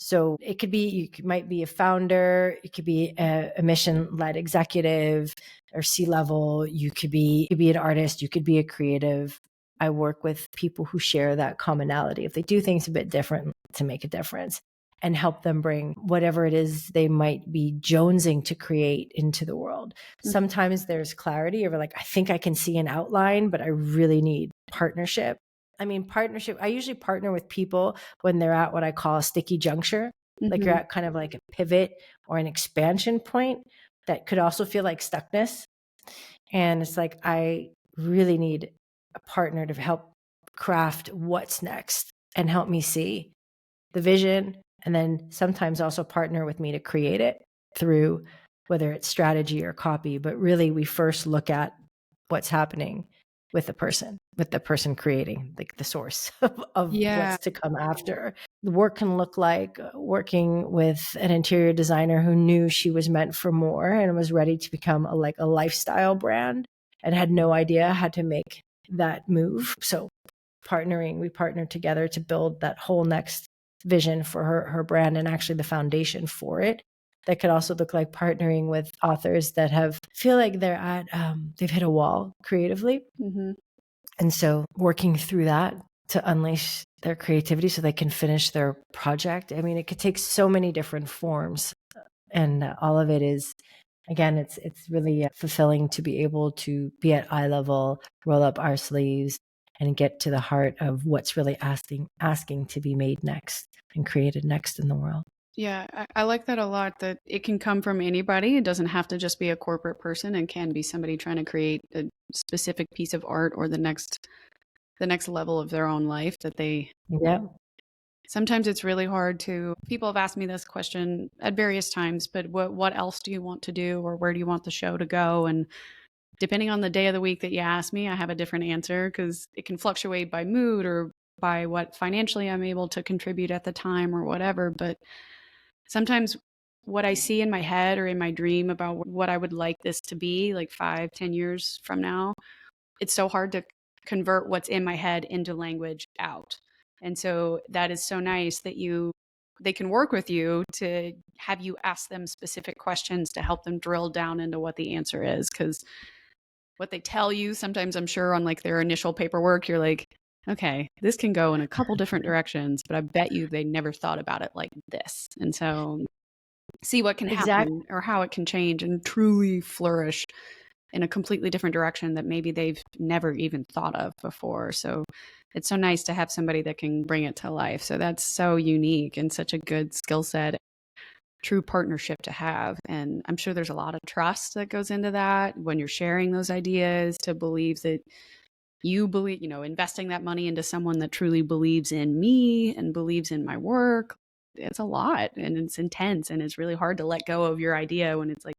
[SPEAKER 2] So it could be, might be a founder, it could be a mission-led executive or C-level. You could be an artist, you could be a creative. I work with people who share that commonality. If they do things a bit different to make a difference and help them bring whatever it is they might be jonesing to create into the world. Sometimes there's clarity over like, I think I can see an outline, but I really need partnership. I mean, partnership, I usually partner with people when they're at what I call a sticky juncture, like you're at kind of like a pivot or an expansion point that could also feel like stuckness. And it's like, I really need a partner to help craft what's next and help me see the vision. And then sometimes also partner with me to create it through whether it's strategy or copy. But really, we first look at what's happening with the person creating, like the source of
[SPEAKER 1] Yeah.
[SPEAKER 2] what's to come after. The work can look like working with an interior designer who knew she was meant for more and was ready to become a lifestyle brand and had no idea how to make that move. So we partnered together to build that whole next vision for her brand and actually the foundation for it. That could also look like partnering with authors that feel like they've hit a wall creatively. And so working through that to unleash their creativity so they can finish their project. I mean, it could take so many different forms. And all of it is, again, it's really fulfilling to be able to be at eye level, roll up our sleeves, and get to the heart of what's really asking to be made next and created next in the world.
[SPEAKER 1] Yeah, I like that a lot, that it can come from anybody. It doesn't have to just be a corporate person and can be somebody trying to create a specific piece of art or the next level of their own life that they.
[SPEAKER 2] Yeah.
[SPEAKER 1] Sometimes it's really hard to, people have asked me this question at various times, but what else do you want to do or where do you want the show to go? And depending on the day of the week that you ask me, I have a different answer because it can fluctuate by mood or by what financially I'm able to contribute at the time or whatever. But sometimes what I see in my head or in my dream about what I would like this to be like 5-10 years from now, it's so hard to convert what's in my head into language out. And so that is so nice that they can work with you to have you ask them specific questions to help them drill down into what the answer is. Because what they tell you sometimes, I'm sure on like their initial paperwork, you're like, okay, this can go in a couple different directions, but I bet you they never thought about it like this. And so see what can
[SPEAKER 2] Exactly.
[SPEAKER 1] happen or how it can change and truly flourish in a completely different direction that maybe they've never even thought of before. So it's so nice to have somebody that can bring it to life. So that's so unique and such a good skill set, true partnership to have. And I'm sure there's a lot of trust that goes into that when you're sharing those ideas, to believe that you believe, investing that money into someone that truly believes in me and believes in my work. It's a lot and it's intense, and it's really hard to let go of your idea when it's like,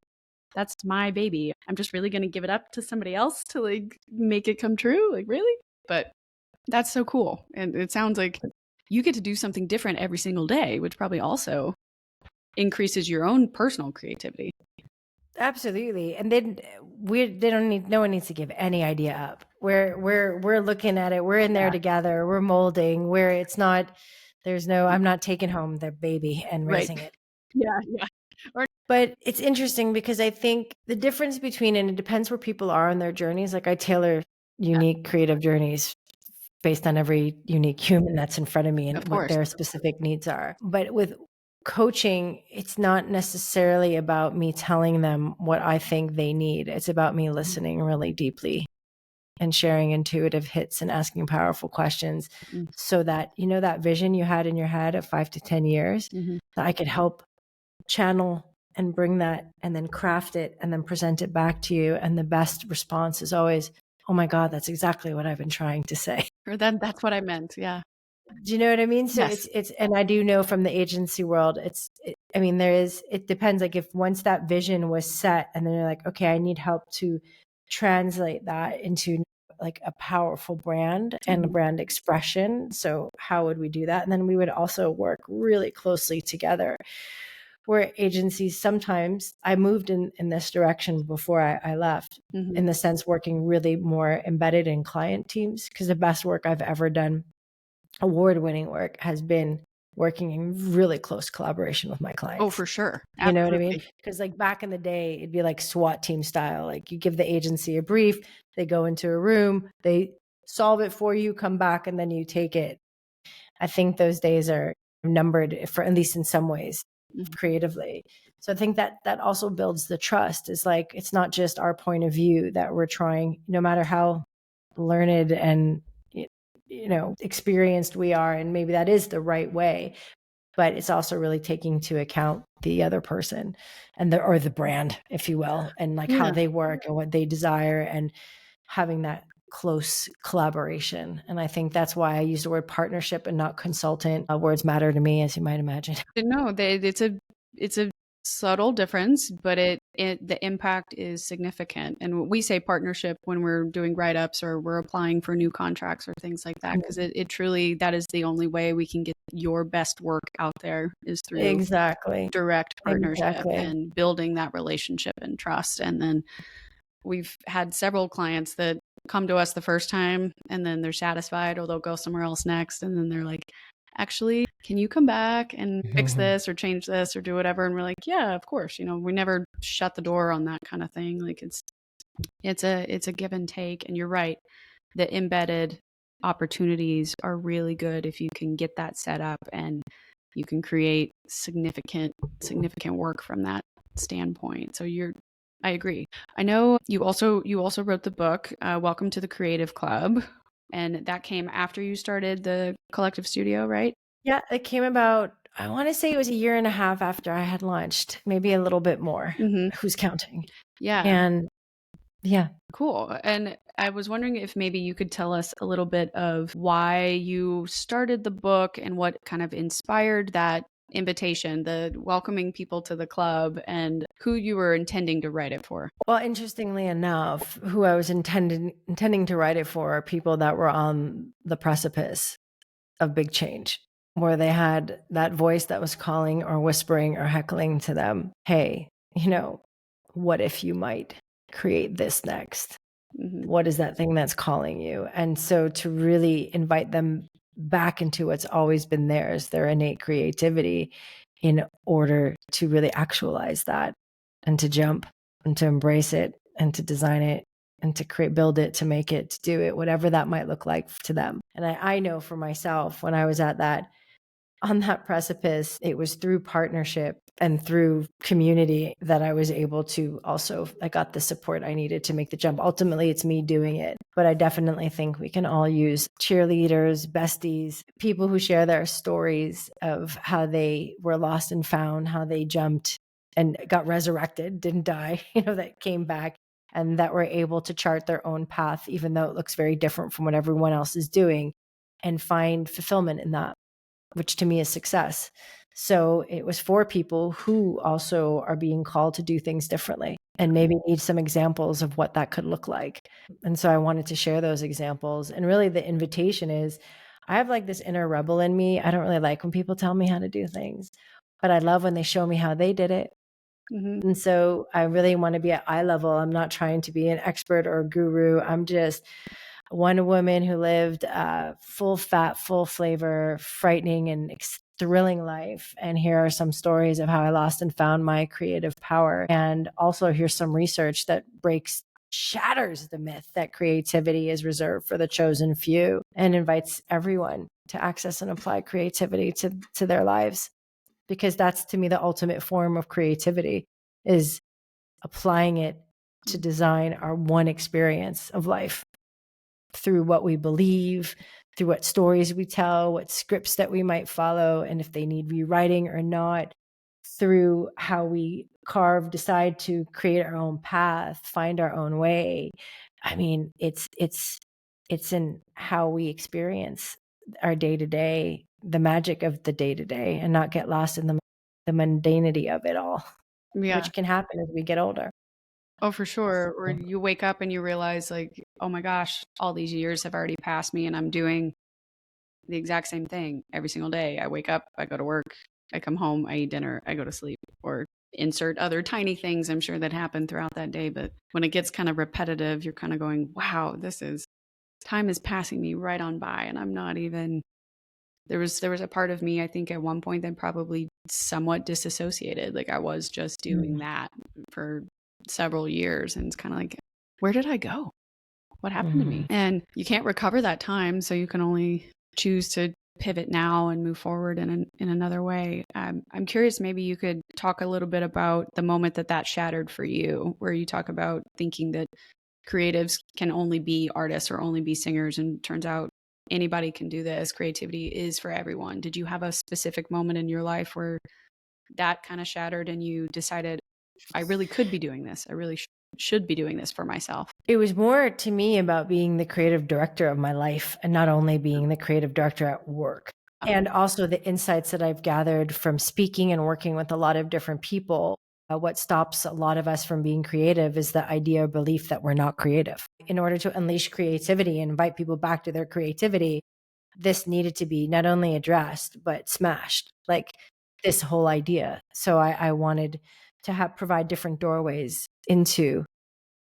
[SPEAKER 1] that's my baby. I'm just really going to give it up to somebody else to like make it come true. Like, really? But that's so cool. And it sounds like you get to do something different every single day, which probably also increases your own personal creativity.
[SPEAKER 2] Absolutely. And then no one needs to give any idea up. We're looking at it. We're in there together. We're molding where it's not, I'm not taking home the baby and raising it.
[SPEAKER 1] Yeah.
[SPEAKER 2] But it's interesting because I think the difference between, and it depends where people are on their journeys. Like I tailor unique creative journeys based on every unique human that's in front of me and what their specific needs are. But with coaching, it's not necessarily about me telling them what I think they need. It's about me listening really deeply and sharing intuitive hits and asking powerful questions, so that, that vision you had in your head of 5 to 10 years, that I could help channel and bring that and then craft it and then present it back to you. And the best response is always, oh my God, that's exactly what I've been trying to say.
[SPEAKER 1] Or that's what I meant. Yeah.
[SPEAKER 2] Do you know what I mean? So
[SPEAKER 1] Yes.
[SPEAKER 2] it's, and I do know from the agency world, it depends. Like if once that vision was set and then you're like, okay, I need help to translate that into like a powerful brand and a brand expression. So how would we do that? And then we would also work really closely together, where agencies, sometimes I moved in this direction before I left, in the sense working really more embedded in client teams, because the best work I've ever done, award-winning work, has been working in really close collaboration with my clients.
[SPEAKER 1] Oh, for sure.
[SPEAKER 2] Absolutely. You know what I mean? Because like back in the day, it'd be like SWAT team style. Like you give the agency a brief, they go into a room, they solve it for you, come back, and then you take it. I think those days are numbered, for at least in some ways, creatively. So I think that also builds the trust. Is like, it's not just our point of view that we're trying, no matter how learned and experienced we are, and maybe that is the right way, but it's also really taking into account the other person and or the brand, if you will, and like how they work and what they desire, and having that close collaboration. And I think that's why I use the word partnership and not consultant. Words matter to me, as you might imagine.
[SPEAKER 1] No, it's a subtle difference, but the impact is significant. And we say partnership when we're doing write-ups or we're applying for new contracts or things like that, because it truly, that is the only way we can get your best work out there, is through direct partnership and building that relationship and trust. And then we've had several clients that come to us the first time and then they're satisfied, or they'll go somewhere else next. And then they're like, actually, can you come back and fix this or change this or do whatever? And we're like, yeah, of course. We never shut the door on that kind of thing. Like it's a give and take. And you're right. The embedded opportunities are really good if you can get that set up, and you can create significant work from that standpoint. So I agree. I know you also wrote the book, Welcome to the Creative Club, and that came after you started the Kollektiv Studio, right?
[SPEAKER 2] Yeah, it came about, I want to say it was a year and a half after I had launched, maybe a little bit more. Who's counting?
[SPEAKER 1] Yeah.
[SPEAKER 2] And yeah.
[SPEAKER 1] Cool. And I was wondering if maybe you could tell us a little bit of why you started the book and what kind of inspired that invitation, the welcoming people to the club, and who you were intending to write it for.
[SPEAKER 2] Well, interestingly enough, who I was intending to write it for are people that were on the precipice of big change, where they had that voice that was calling or whispering or heckling to them, hey, what if you might create this next? What is that thing that's calling you? And so to really invite them back into what's always been theirs, their innate creativity, in order to really actualize that, and to jump and to embrace it and to design it and to build it, to make it, to do it, whatever that might look like to them. And I know for myself, when I was at that on that precipice, it was through partnership and through community that I was able to also, I got the support I needed to make the jump. Ultimately, it's me doing it. But I definitely think we can all use cheerleaders, besties, people who share their stories of how they were lost and found, how they jumped and got resurrected, didn't die, that came back and that were able to chart their own path, even though it looks very different from what everyone else is doing, and find fulfillment in that, which to me is success. So it was for people who also are being called to do things differently and maybe need some examples of what that could look like. And so I wanted to share those examples. And really the invitation is, I have like this inner rebel in me. I don't really like when people tell me how to do things, but I love when they show me how they did it.
[SPEAKER 1] Mm-hmm.
[SPEAKER 2] And so I really want to be at eye level. I'm not trying to be an expert or a guru. I'm just one woman who lived a full fat, full flavor, frightening and thrilling life. And here are some stories of how I lost and found my creative power. And also here's some research that shatters the myth that creativity is reserved for the chosen few and invites everyone to access and apply creativity to their lives. Because that's, to me, the ultimate form of creativity, is applying it to design our one experience of life through what we believe, through what stories we tell, what scripts that we might follow, and if they need rewriting or not, through how we decide to create our own path, find our own way. I mean, it's in how we experience our day-to-day, the magic of the day-to-day, and not get lost in the mundanity of it all,
[SPEAKER 1] Yeah.
[SPEAKER 2] which can happen as we get older.
[SPEAKER 1] Oh, for sure. Or you wake up and you realize, like, oh my gosh, all these years have already passed me and I'm doing the exact same thing every single day. I wake up, I go to work, I come home, I eat dinner, I go to sleep, or insert other tiny things I'm sure that happen throughout that day. But when it gets kind of repetitive, you're kind of going, wow, time is passing me right on by. And I'm not even, there was a part of me, I think at one point that probably somewhat disassociated. Like I was just doing that for several years. And it's kind of like, where did I go? What happened to me? And you can't recover that time. So you can only choose to pivot now and move forward in another way. I'm curious, maybe you could talk a little bit about the moment that shattered for you, where you talk about thinking that creatives can only be artists or only be singers, and turns out anybody can do this. Creativity is for everyone. Did you have a specific moment in your life where that kind of shattered and you decided, I really could be doing this. I really should be doing this for myself?
[SPEAKER 2] It was more to me about being the creative director of my life and not only being the creative director at work. And also the insights that I've gathered from speaking and working with a lot of different people. What stops a lot of us from being creative is the idea or belief that we're not creative. In order to unleash creativity and invite people back to their creativity, this needed to be not only addressed, but smashed, like this whole idea. So I wanted to provide different doorways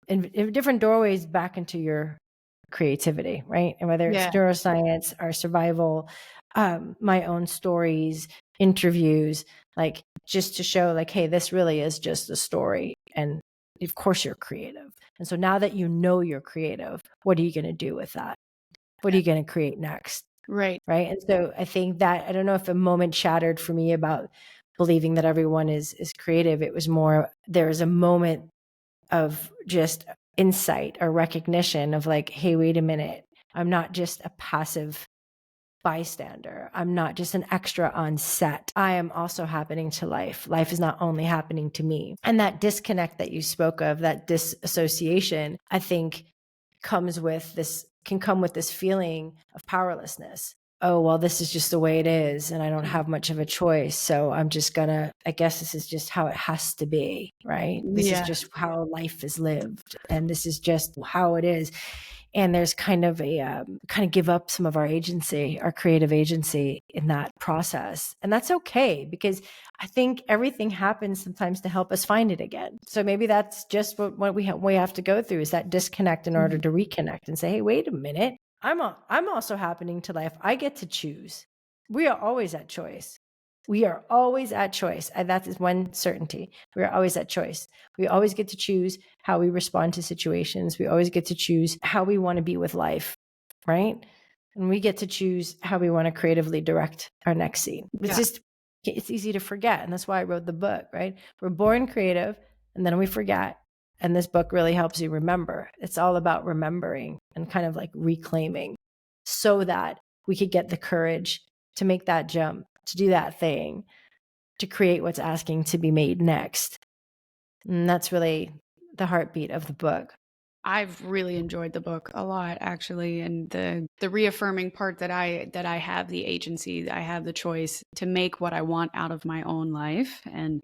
[SPEAKER 2] different doorways back into your creativity, right? And whether it's neuroscience or survival, my own stories, interviews, like just to show like, hey, this really is just a story. And of course you're creative. And so now that you know you're creative, what are you going to do with that? What are you going to create next?
[SPEAKER 1] Right.
[SPEAKER 2] Right. And so I think that, I don't know if a moment shattered for me about believing that everyone is creative. It was more, there was a moment of just insight or recognition of like, hey, wait a minute. I'm not just a passive bystander. I'm not just an extra on set. I am also happening to life. Life is not only happening to me. And that disconnect that you spoke of, that disassociation, I think can come with this feeling of powerlessness. Oh, well, this is just the way it is, and I don't have much of a choice. So I'm just I guess this is just how it has to be, right? This is just how life is lived, and this is just how it is. And there's kind of give up some of our agency, our creative agency in that process. And that's okay, because I think everything happens sometimes to help us find it again. So maybe that's just what we have to go through, is that disconnect in order to reconnect and say, hey, wait a minute. I'm also happening to life. I get to choose. We are always at choice. We are always at choice. And that is one certainty. We are always at choice. We always get to choose how we respond to situations. We always get to choose how we want to be with life, right? and we get to choose how we want to creatively direct our next scene.
[SPEAKER 1] Yeah.
[SPEAKER 2] It's easy to forget. And that's why I wrote the book, right? We're born creative and then we forget. And this book really helps you remember. It's all about remembering and kind of like reclaiming so that we could get the courage to make that jump, to do that thing, to create what's asking to be made next. And that's really the heartbeat of the book.
[SPEAKER 1] I've really enjoyed the book a lot, actually, and the reaffirming part that I have the agency, I have the choice to make what I want out of my own life, and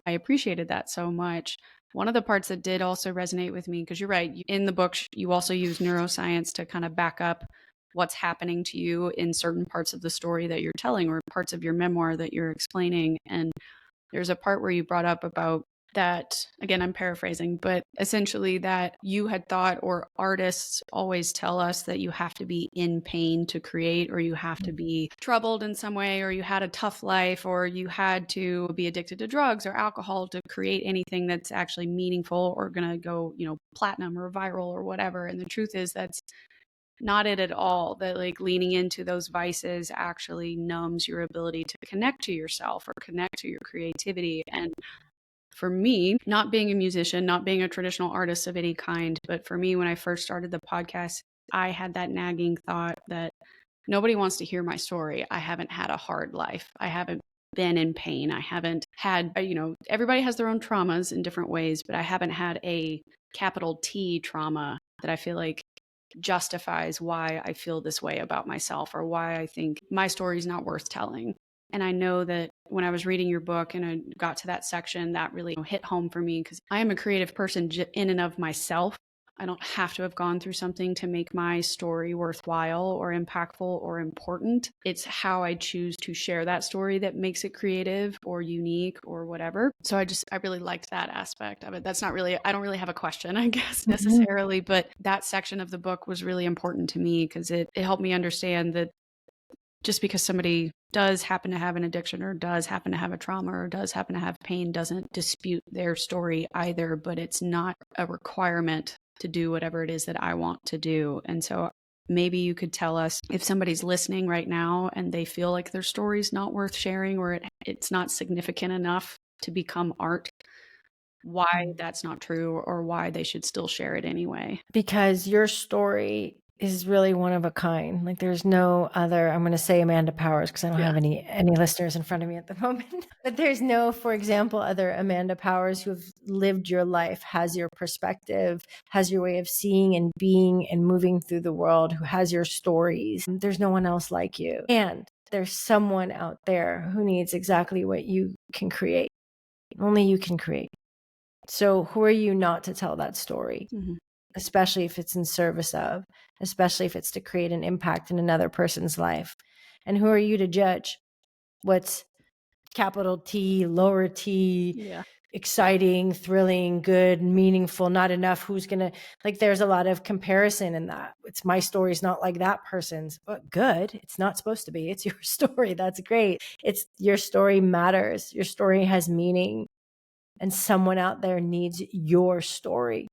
[SPEAKER 1] I appreciated that so much. One of the parts that did also resonate with me, because you're right, in the book you also use neuroscience to kind of back up what's happening to you in certain parts of the story that you're telling or parts of your memoir that you're explaining. And there's a part where you brought up about that, again, I'm paraphrasing, but essentially that you had thought, or artists always tell us, that you have to be in pain to create, or you have to be troubled in some way, or you had a tough life, or you had to be addicted to drugs or alcohol to create anything that's actually meaningful or going to go, platinum or viral or whatever. And the truth is that's not it at all. That like leaning into those vices actually numbs your ability to connect to yourself or connect to your creativity. And for me, not being a musician, not being a traditional artist of any kind, but for me, when I first started the podcast, I had that nagging thought that nobody wants to hear my story. I haven't had a hard life. I haven't been in pain. I haven't had, everybody has their own traumas in different ways, but I haven't had a capital T trauma that I feel like justifies why I feel this way about myself or why I think my story is not worth telling. And I know that when I was reading your book and I got to that section, that really hit home for me because I am a creative person in and of myself. I don't have to have gone through something to make my story worthwhile or impactful or important. It's how I choose to share that story that makes it creative or unique or whatever. So I really liked that aspect of it. That's not really, I don't really have a question, I guess, necessarily, but that section of the book was really important to me because it helped me understand that just because somebody does happen to have an addiction or does happen to have a trauma or does happen to have pain doesn't dispute their story either, but it's not a requirement to do whatever it is that I want to do. And so maybe you could tell us if somebody's listening right now and they feel like their story's not worth sharing or it's not significant enough to become art, why that's not true or why they should still share it anyway.
[SPEAKER 2] Because your story is really one of a kind. Like there's no other, I'm going to say Amanda Powers because I don't have any listeners in front of me at the moment. But there's no, for example, other Amanda Powers who have lived your life, has your perspective, has your way of seeing and being and moving through the world, who has your stories. There's no one else like you. And there's someone out there who needs exactly what you can create. Only you can create. So who are you not to tell that story? Mm-hmm. Especially if it's in service of, especially if it's to create an impact in another person's life. And who are you to judge what's capital T, lower T, exciting, thrilling, good, meaningful, not enough? Who's going to, like, there's a lot of comparison in that. It's my story's not like that person's, but good. It's not supposed to be. It's your story. That's great. It's your story matters. Your story has meaning. And someone out there needs your story.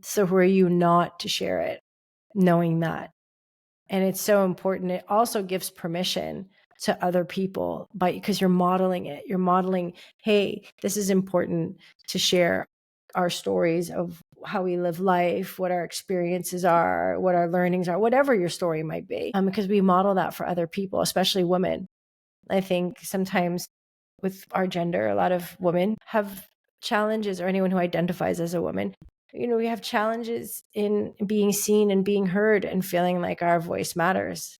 [SPEAKER 2] So who are you not to share it, knowing that? And it's so important. It also gives permission to other people because you're modeling it. You're modeling, hey, this is important to share our stories of how we live life, what our experiences are, what our learnings are, whatever your story might be. Because we model that for other people, especially women. I think sometimes with our gender, a lot of women have challenges, or anyone who identifies as a woman, we have challenges in being seen and being heard and feeling like our voice matters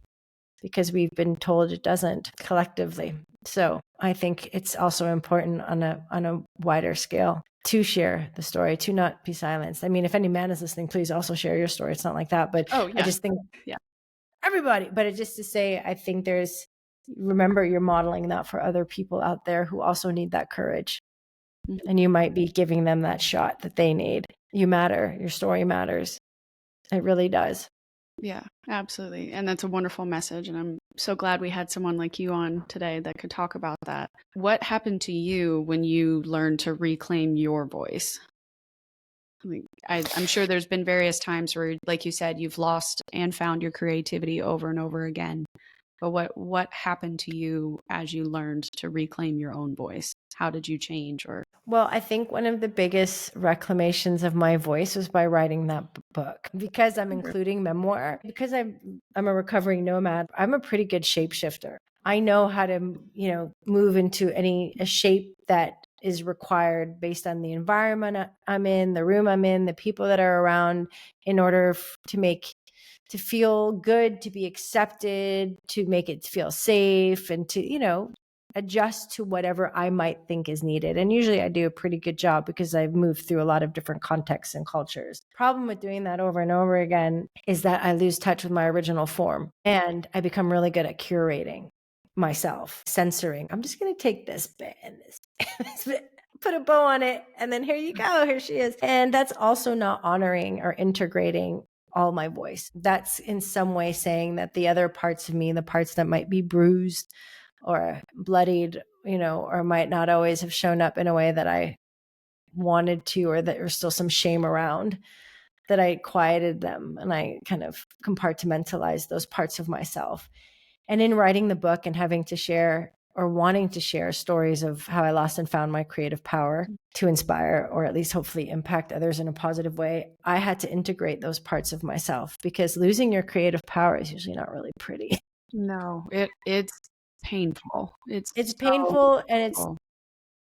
[SPEAKER 2] because we've been told it doesn't collectively. So I think it's also important on a wider scale to share the story, to not be silenced. I mean, if any man is listening, please also share your story. It's not like that, but I just think everybody, but it's just to say, I think remember you're modeling that for other people out there who also need that courage. And you might be giving them that shot that they need. You matter. Your story matters. It really does.
[SPEAKER 1] Yeah, absolutely. And that's a wonderful message. And I'm so glad we had someone like you on today that could talk about that. What happened to you when you learned to reclaim your voice? I'm sure there's been various times where, like you said, you've lost and found your creativity over and over again. But what happened to you as you learned to reclaim your own voice? How did you change? Or
[SPEAKER 2] Well, I think one of the biggest reclamations of my voice was by writing that book, because I'm including memoir, because I'm a recovering nomad. I'm a pretty good shapeshifter. I know how to, move into a shape that is required based on the environment I'm in, the room I'm in, the people that are around, in order to feel good, to be accepted, to make it feel safe, and to, adjust to whatever I might think is needed. And usually I do a pretty good job because I've moved through a lot of different contexts and cultures. Problem with doing that over and over again is that I lose touch with my original form, and I become really good at curating myself, censoring. I'm just going to take this bit and this bit, put a bow on it, and then here you go, here she is. And that's also not honoring or integrating all my voice. That's in some way saying that the other parts of me, the parts that might be bruised or bloodied, or might not always have shown up in a way that I wanted to, or that there's still some shame around, that I quieted them and I kind of compartmentalized those parts of myself. And in writing the book and having to share, or wanting to share, stories of how I lost and found my creative power to inspire, or at least hopefully impact others in a positive way, I had to integrate those parts of myself, because losing your creative power is usually not really pretty.
[SPEAKER 1] no, it's painful. It's
[SPEAKER 2] It's
[SPEAKER 1] so
[SPEAKER 2] painful, and
[SPEAKER 1] painful.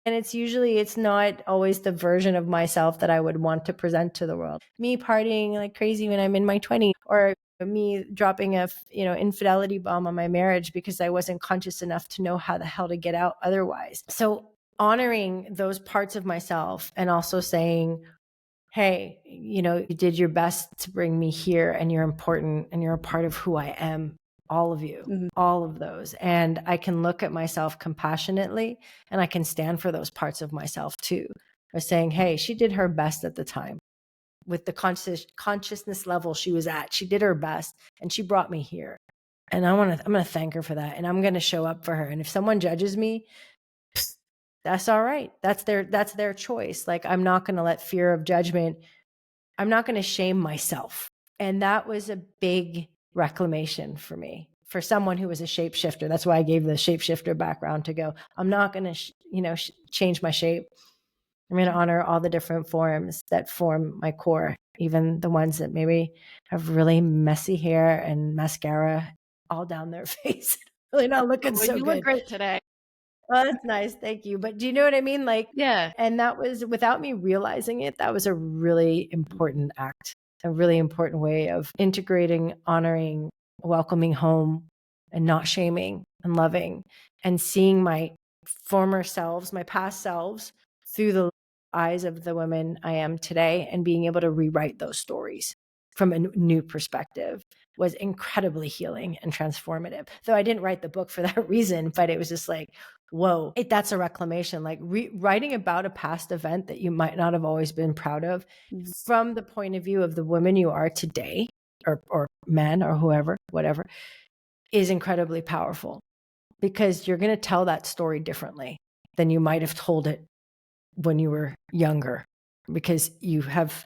[SPEAKER 2] it's not always the version of myself that I would want to present to the world. Me partying like crazy when I'm in my 20s, or me dropping a infidelity bomb on my marriage because I wasn't conscious enough to know how the hell to get out otherwise. So honoring those parts of myself, and also saying, hey, you did your best to bring me here, and you're important, and you're a part of who I am, all of you,
[SPEAKER 1] Mhm.
[SPEAKER 2] all of those. And I can look at myself compassionately, and I can stand for those parts of myself too, by saying, hey, she did her best at the time with the consciousness level she was at. She did her best, and she brought me here. And I'm going to thank her for that. And I'm going to show up for her. And if someone judges me, that's all right. That's their choice. Like, I'm not going to let fear of judgment, I'm not going to shame myself. And that was a big reclamation for me, for someone who was a shapeshifter. That's why I gave the shapeshifter background, to go, I'm not going to, change my shape. I'm going to honor all the different forms that form my core, even the ones that maybe have really messy hair and mascara all down their face. Really not looking
[SPEAKER 1] Well,
[SPEAKER 2] so
[SPEAKER 1] you look
[SPEAKER 2] good.
[SPEAKER 1] great today.
[SPEAKER 2] Oh, that's nice. Thank you. But do you know what I mean? Like,
[SPEAKER 1] Yeah.
[SPEAKER 2] and that was, without me realizing it, that was a really important act, a really important way of integrating, honoring, welcoming home, and not shaming, and loving, and seeing my former selves, my past selves, through the eyes of the women I am today, and being able to rewrite those stories from a new perspective was incredibly healing and transformative. Though I didn't write the book for that reason, but it was just like, whoa, that's a reclamation. Like, writing about a past event that you might not have always been proud of,
[SPEAKER 1] Mhm.
[SPEAKER 2] from the point of view of the woman you are today, or man, or whoever, whatever, is incredibly powerful, because you're going to tell that story differently than you might have told it when you were younger, because you have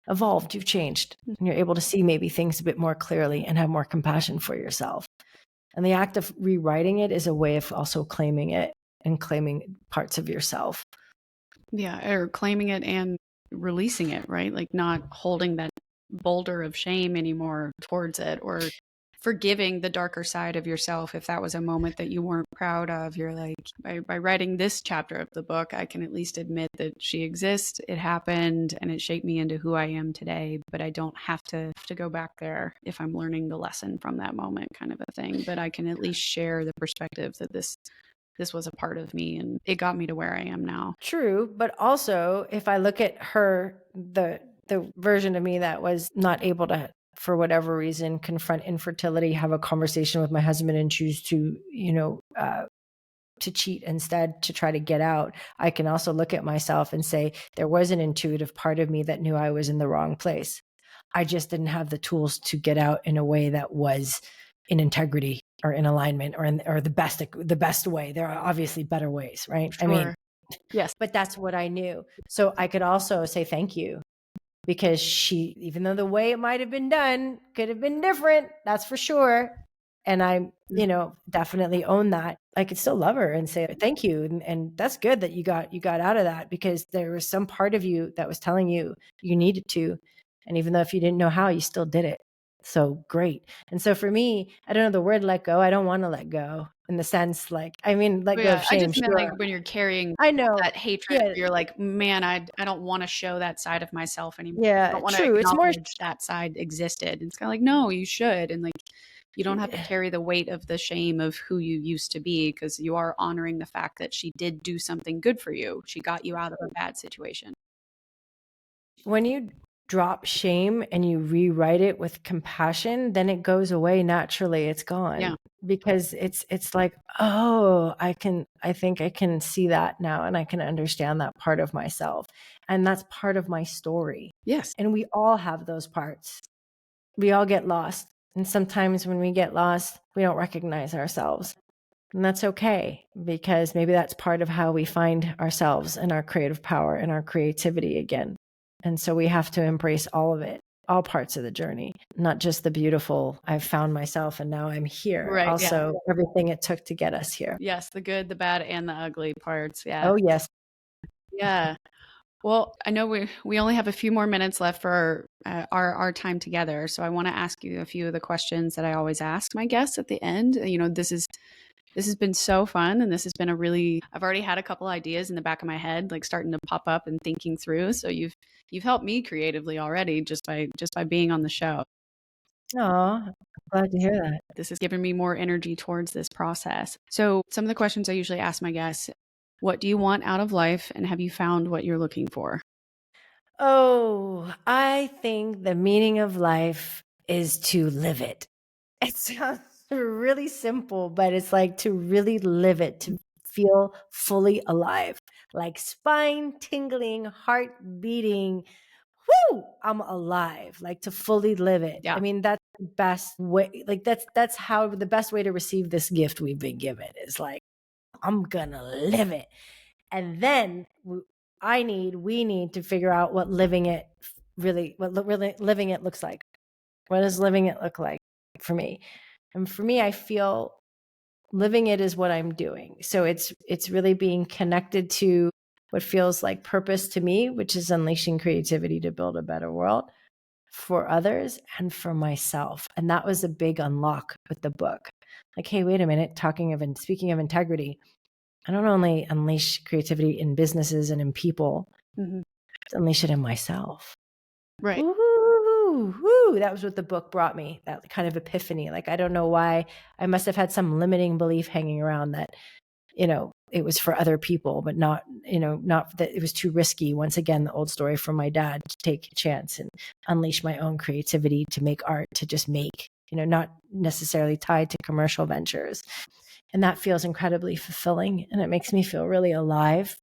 [SPEAKER 2] evolved, you've changed, and you're able to see maybe things a bit more clearly and have more compassion for yourself. And the act of rewriting it is a way of also claiming it, and claiming parts of yourself.
[SPEAKER 1] Yeah, or claiming it and releasing it, right? Like, not holding that boulder of shame anymore towards it, or forgiving the darker side of yourself. If that was a moment that you weren't proud of, you're like, by writing this chapter of the book, I can at least admit that she exists, it happened, and it shaped me into who I am today. But I don't have to go back there if I'm learning the lesson from that moment, kind of a thing. But I can at least share the perspective that this was a part of me, and it got me to where I am now.
[SPEAKER 2] True, but also, if I look at her, the version of me that was not able to, for whatever reason, confront infertility, have a conversation with my husband, and choose to, to cheat instead, to try to get out, I can also look at myself and say, there was an intuitive part of me that knew I was in the wrong place. I just didn't have the tools to get out in a way that was in integrity, or in alignment, or the best way. There are obviously better ways, right? I mean,
[SPEAKER 1] Sure. Yes.
[SPEAKER 2] but that's what I knew. So I could also say thank you because she, even though the way it might have been done could have been different, that's for sure. And I, definitely own that. I could still love her and say thank you, and that's good that you got out of that, because there was some part of you that was telling you you needed to, and even though if you didn't know how, you still did it. So great. And so for me, I don't know the word let go. I don't want to let go in the sense let
[SPEAKER 1] But
[SPEAKER 2] go
[SPEAKER 1] yeah,
[SPEAKER 2] of
[SPEAKER 1] I
[SPEAKER 2] shame.
[SPEAKER 1] just meant like
[SPEAKER 2] Sure,
[SPEAKER 1] when you're carrying
[SPEAKER 2] I know.
[SPEAKER 1] that hatred,
[SPEAKER 2] Yeah,
[SPEAKER 1] where you're like, man, I don't want to show that side of myself anymore. I
[SPEAKER 2] yeah,
[SPEAKER 1] don't want to
[SPEAKER 2] true. It's more.
[SPEAKER 1] acknowledge that side existed. And it's kind of like, no, you should. And like, you don't have to carry the weight of the shame of who you used to be, because you are honoring the fact that she did do something good for you. She got you out of a bad situation.
[SPEAKER 2] When you drop shame and you rewrite it with compassion, then it goes away naturally. It's gone.
[SPEAKER 1] Yeah.
[SPEAKER 2] Because it's like, oh, I think I can see that now, and I can understand that part of myself. And that's part of my story.
[SPEAKER 1] Yes.
[SPEAKER 2] And we all have those parts. We all get lost. And sometimes when we get lost, we don't recognize ourselves. And that's okay, because maybe that's part of how we find ourselves and our creative power and our creativity again. And so we have to embrace all of it, all parts of the journey, not just the beautiful, I've found myself and now I'm here.
[SPEAKER 1] Right.
[SPEAKER 2] Also, everything it took to get us here.
[SPEAKER 1] Yes. The good, the bad, and the ugly parts. Yeah.
[SPEAKER 2] Oh, yes.
[SPEAKER 1] Yeah. Well, I know we only have a few more minutes left for our time together, so I want to ask you a few of the questions that I always ask my guests at the end. This has been so fun, and this has been I've already had a couple ideas in the back of my head, like starting to pop up and thinking through. So you've helped me creatively already just by being on the show.
[SPEAKER 2] Oh, glad to hear that.
[SPEAKER 1] This has given me more energy towards this process. So some of the questions I usually ask my guests: what do you want out of life, and have you found what you're looking for?
[SPEAKER 2] Oh, I think the meaning of life is to live it. It sounds really simple, but it's like to really live it, to feel fully alive, like spine tingling, heart beating. Whoo, I'm alive, like to fully live it.
[SPEAKER 1] Yeah.
[SPEAKER 2] I mean, that's the best way. Like that's how the best way to receive this gift we've been given is like, I'm gonna live it. And then we need to figure out what living it really living it looks like. What does living it look like for me? And for me, I feel living it is what I'm doing. So it's really being connected to what feels like purpose to me, which is unleashing creativity to build a better world for others and for myself. And that was a big unlock with the book. Like, hey, wait a minute, speaking of integrity, I don't only unleash creativity in businesses and in people,
[SPEAKER 1] Mm-hmm.
[SPEAKER 2] I have to unleash it in myself.
[SPEAKER 1] Right.
[SPEAKER 2] Woo, that was what the book brought me, that kind of epiphany. Like, I don't know why. I must have had some limiting belief hanging around that, it was for other people, but not that it was too risky. Once again, the old story from my dad, to take a chance and unleash my own creativity to make art, to just make, not necessarily tied to commercial ventures. And that feels incredibly fulfilling. And it makes me feel really alive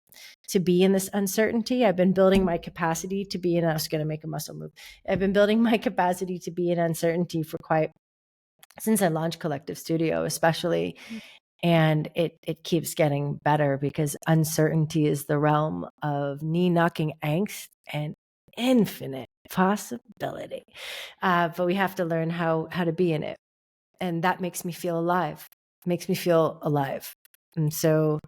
[SPEAKER 2] to be in this uncertainty. I've been building my capacity to be in, I was going to make a muscle move. I've been building my capacity to be in uncertainty for since I launched Kollektiv Studio, especially. And it keeps getting better, because uncertainty is the realm of knee-knocking angst and infinite possibility. But we have to learn how to be in it. And that makes me feel alive. Makes me feel alive. And so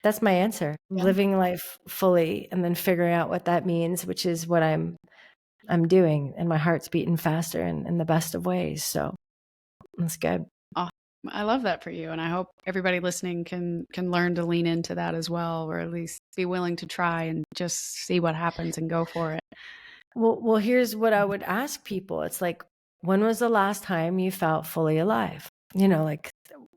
[SPEAKER 2] that's my answer.
[SPEAKER 1] Yeah.
[SPEAKER 2] Living life fully, and then figuring out what that means, which is what I'm doing, and my heart's beating faster in the best of ways. So that's good.
[SPEAKER 1] Oh, I love that for you, and I hope everybody listening can learn to lean into that as well, or at least be willing to try and just see what happens and go for it.
[SPEAKER 2] Well, here's what I would ask people. It's like, when was the last time you felt fully alive? Like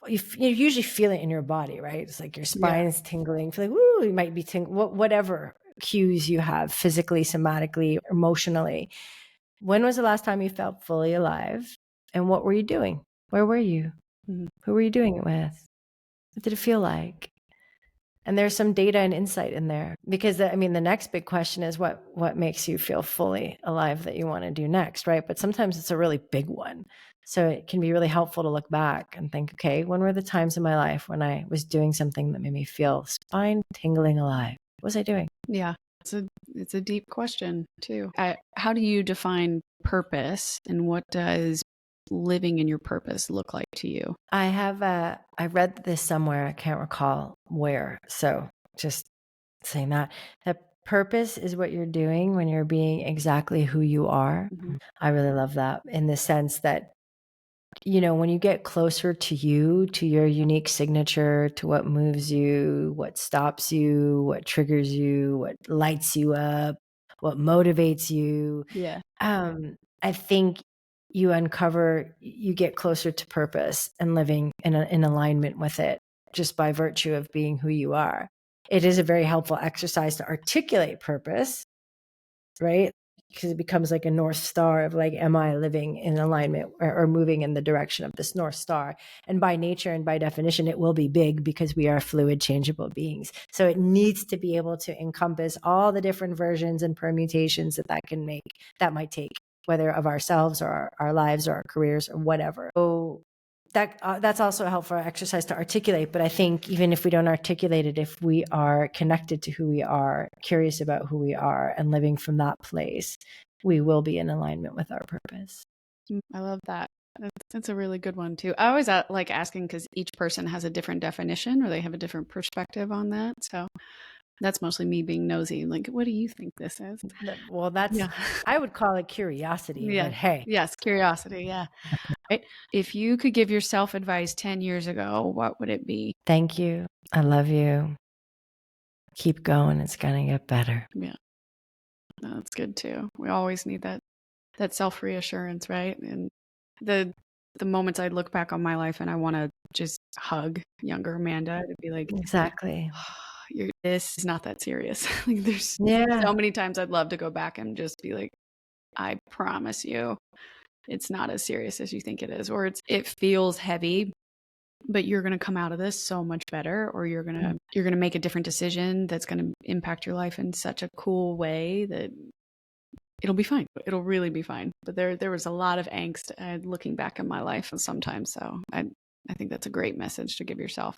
[SPEAKER 2] you usually feel it in your body, right? It's like your spine is tingling. Feel like, woo, you might be tingling, whatever cues you have physically, somatically, emotionally. When was the last time you felt fully alive? And what were you doing? Where were you?
[SPEAKER 1] Mm-hmm.
[SPEAKER 2] Who were you doing it with? What did it feel like? And there's some data and insight in there, because the next big question is what makes you feel fully alive that you want to do next, right? But sometimes it's a really big one. So it can be really helpful to look back and think, okay, when were the times in my life when I was doing something that made me feel spine tingling alive? What was I doing?
[SPEAKER 1] Yeah. It's a deep question too. How do you define purpose, and what does living in your purpose look like to you?
[SPEAKER 2] I read this somewhere, I can't recall where. So just saying that purpose is what you're doing when you're being exactly who you are.
[SPEAKER 1] Mm-hmm.
[SPEAKER 2] I really love that, in the sense that, when you get closer to you, to your unique signature, to what moves you, what stops you, what triggers you, what lights you up, what motivates you,
[SPEAKER 1] Yeah.
[SPEAKER 2] I think you get closer to purpose and living in alignment with it, just by virtue of being who you are. It is a very helpful exercise to articulate purpose, right? Because it becomes like a North Star of like, am I living in alignment or moving in the direction of this North Star? And by nature and by definition, it will be big, because we are fluid, changeable beings. So it needs to be able to encompass all the different versions and permutations that might take, whether of ourselves or our lives or our careers or whatever. So that's also a helpful exercise to articulate. But I think even if we don't articulate it, if we are connected to who we are, curious about who we are, and living from that place, we will be in alignment with our purpose.
[SPEAKER 1] I love that. That's a really good one too. I always like asking, because each person has a different definition, or they have a different perspective on that. So that's mostly me being nosy. Like, what do you think this is?
[SPEAKER 2] Well,
[SPEAKER 1] Yeah.
[SPEAKER 2] I would call it curiosity,
[SPEAKER 1] Yeah.
[SPEAKER 2] but hey.
[SPEAKER 1] Yes, curiosity. Yeah. Right. If you could give yourself advice 10 years ago, what would it be?
[SPEAKER 2] Thank you. I love you. Keep going. It's going to get better.
[SPEAKER 1] Yeah. No, that's good too. We always need that self reassurance, right? And the moments I look back on my life and I want to just hug younger Amanda to be like,
[SPEAKER 2] Exactly.
[SPEAKER 1] this is not that serious. Like, there's
[SPEAKER 2] Yeah.
[SPEAKER 1] so many times I'd love to go back and just be like, I promise you, it's not as serious as you think it is, or it feels heavy, but you're going to come out of this so much better, or you're going to make a different decision that's going to impact your life in such a cool way that it'll be fine. It'll really be fine. But there was a lot of angst looking back in my life sometimes. So I think that's a great message to give yourself.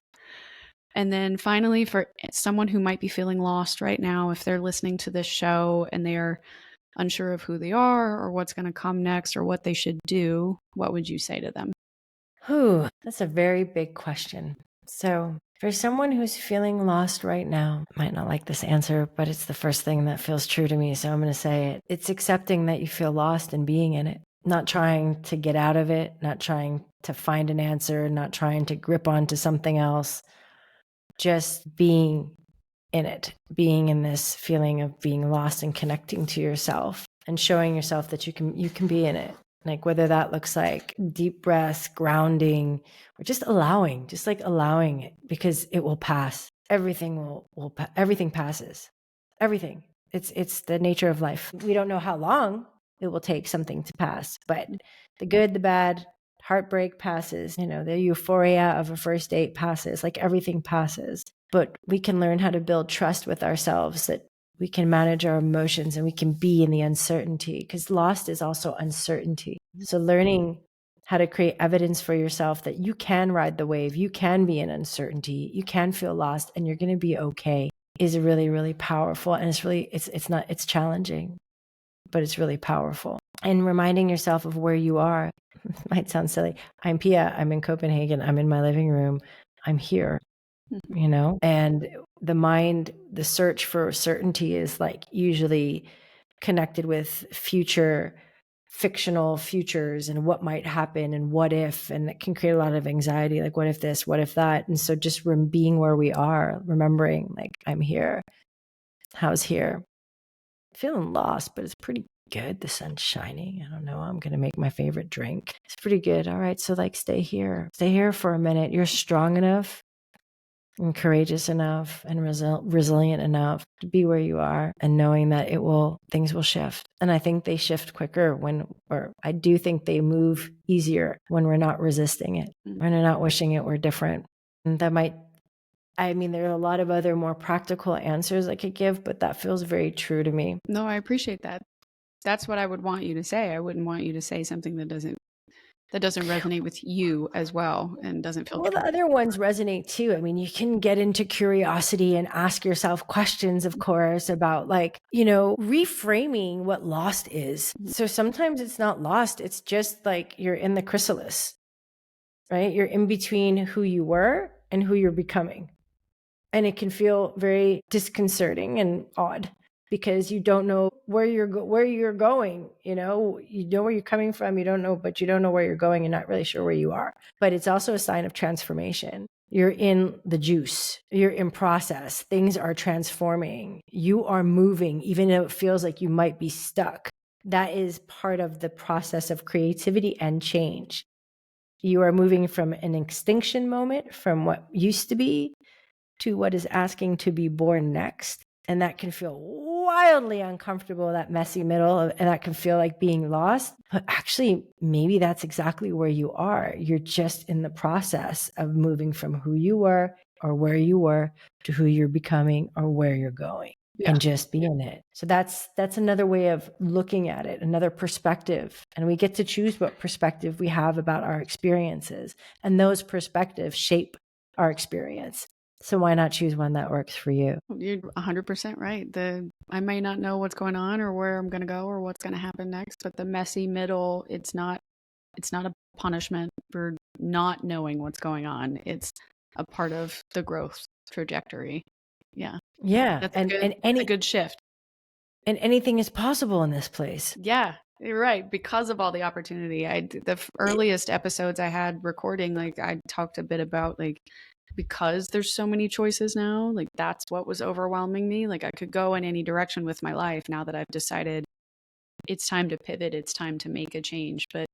[SPEAKER 1] And then finally, for someone who might be feeling lost right now, if they're listening to this show and they are unsure of who they are or what's going to come next or what they should do, what would you say to them?
[SPEAKER 2] That's a very big question. So for someone who's feeling lost right now, might not like this answer, but it's the first thing that feels true to me. So I'm going to say it. It's accepting that you feel lost and being in it, not trying to get out of it, not trying to find an answer, not trying to grip onto something else, just being in it, being in this feeling of being lost and connecting to yourself and showing yourself that you can be in it. Like, whether that looks like deep breaths, grounding, or just allowing it, because it will pass. Everything everything passes. Everything. It's the nature of life. We don't know how long it will take something to pass, but the good, the bad, heartbreak passes, the euphoria of a first date passes, like everything passes. But we can learn how to build trust with ourselves, that we can manage our emotions and we can be in the uncertainty, because lost is also uncertainty. So learning how to create evidence for yourself that you can ride the wave, you can be in uncertainty, you can feel lost, and you're going to be okay, is really, really powerful. And it's challenging, but it's really powerful. And reminding yourself of where you are. It might sound silly. I'm Pia. I'm in Copenhagen. I'm in my living room. I'm here. And the search for certainty is like usually connected with future, fictional futures and what might happen and what if, and it can create a lot of anxiety, like what if this, what if that. And so just being where we are, remembering like, I'm here. How's here? Feeling lost, but it's pretty good. The sun's shining. I don't know. I'm going to make my favorite drink. It's pretty good. All right. So like, stay here for a minute. You're strong enough and courageous enough and resilient enough to be where you are, and knowing that things will shift. And I think they shift quicker or I do think they move easier when we're not resisting it, when we're not wishing it were different. And there are a lot of other more practical answers I could give, but that feels very true to me.
[SPEAKER 1] No, I appreciate that. That's what I would want you to say. I wouldn't want you to say something that doesn't that doesn't resonate with you as well and doesn't feel
[SPEAKER 2] Well,
[SPEAKER 1] true.
[SPEAKER 2] the other ones resonate too. I mean, you can get into curiosity and ask yourself questions, of course, about reframing what lost is. So sometimes it's not lost. It's just like you're in the chrysalis, right? You're in between who you were and who you're becoming. And it can feel very disconcerting and odd because you don't know where you're going. You know where you're coming from. You don't know, but you don't know where you're going. You're not really sure where you are. But it's also a sign of transformation. You're in the juice. You're in process. Things are transforming. You are moving, even though it feels like you might be stuck. That is part of the process of creativity and change. You are moving from an extinction moment, from what used to be, to what is asking to be born next. And that can feel wildly uncomfortable, that messy middle, and that can feel like being lost. But actually, maybe that's exactly where you are. You're just in the process of moving from who you were or where you were to who you're becoming or where you're going.
[SPEAKER 1] Yeah.
[SPEAKER 2] And just be in it. So that's another way of looking at it, another perspective. And we get to choose what perspective we have about our experiences. And those perspectives shape our experience. So why not choose one that works for you?
[SPEAKER 1] You're 100% right. I may not know what's going on or where I'm going to go or what's going to happen next, but the messy middle, it's not a punishment for not knowing what's going on. It's a part of the growth trajectory. Yeah.
[SPEAKER 2] Yeah.
[SPEAKER 1] That's a
[SPEAKER 2] And
[SPEAKER 1] good shift.
[SPEAKER 2] And anything is possible in this place.
[SPEAKER 1] Yeah, you're right. Because of all the opportunity, the earliest episodes I had recording, like I talked a bit about like because there's so many choices now, like that's what was overwhelming me. Like I could go in any direction with my life now that I've decided it's time to pivot, it's time to make a change. But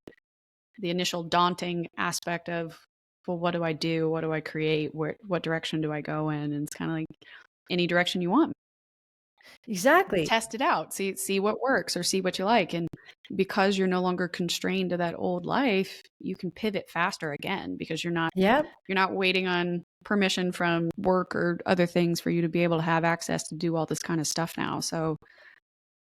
[SPEAKER 1] the initial daunting aspect of, well, what do I do? What do I create? What direction do I go in? And it's kind of like any direction you want.
[SPEAKER 2] Exactly.
[SPEAKER 1] Test it out, see what works or see what you like. And because you're no longer constrained to that old life, you can pivot faster again because you're not waiting on permission from work or other things for you to be able to have access to do all this kind of stuff now. So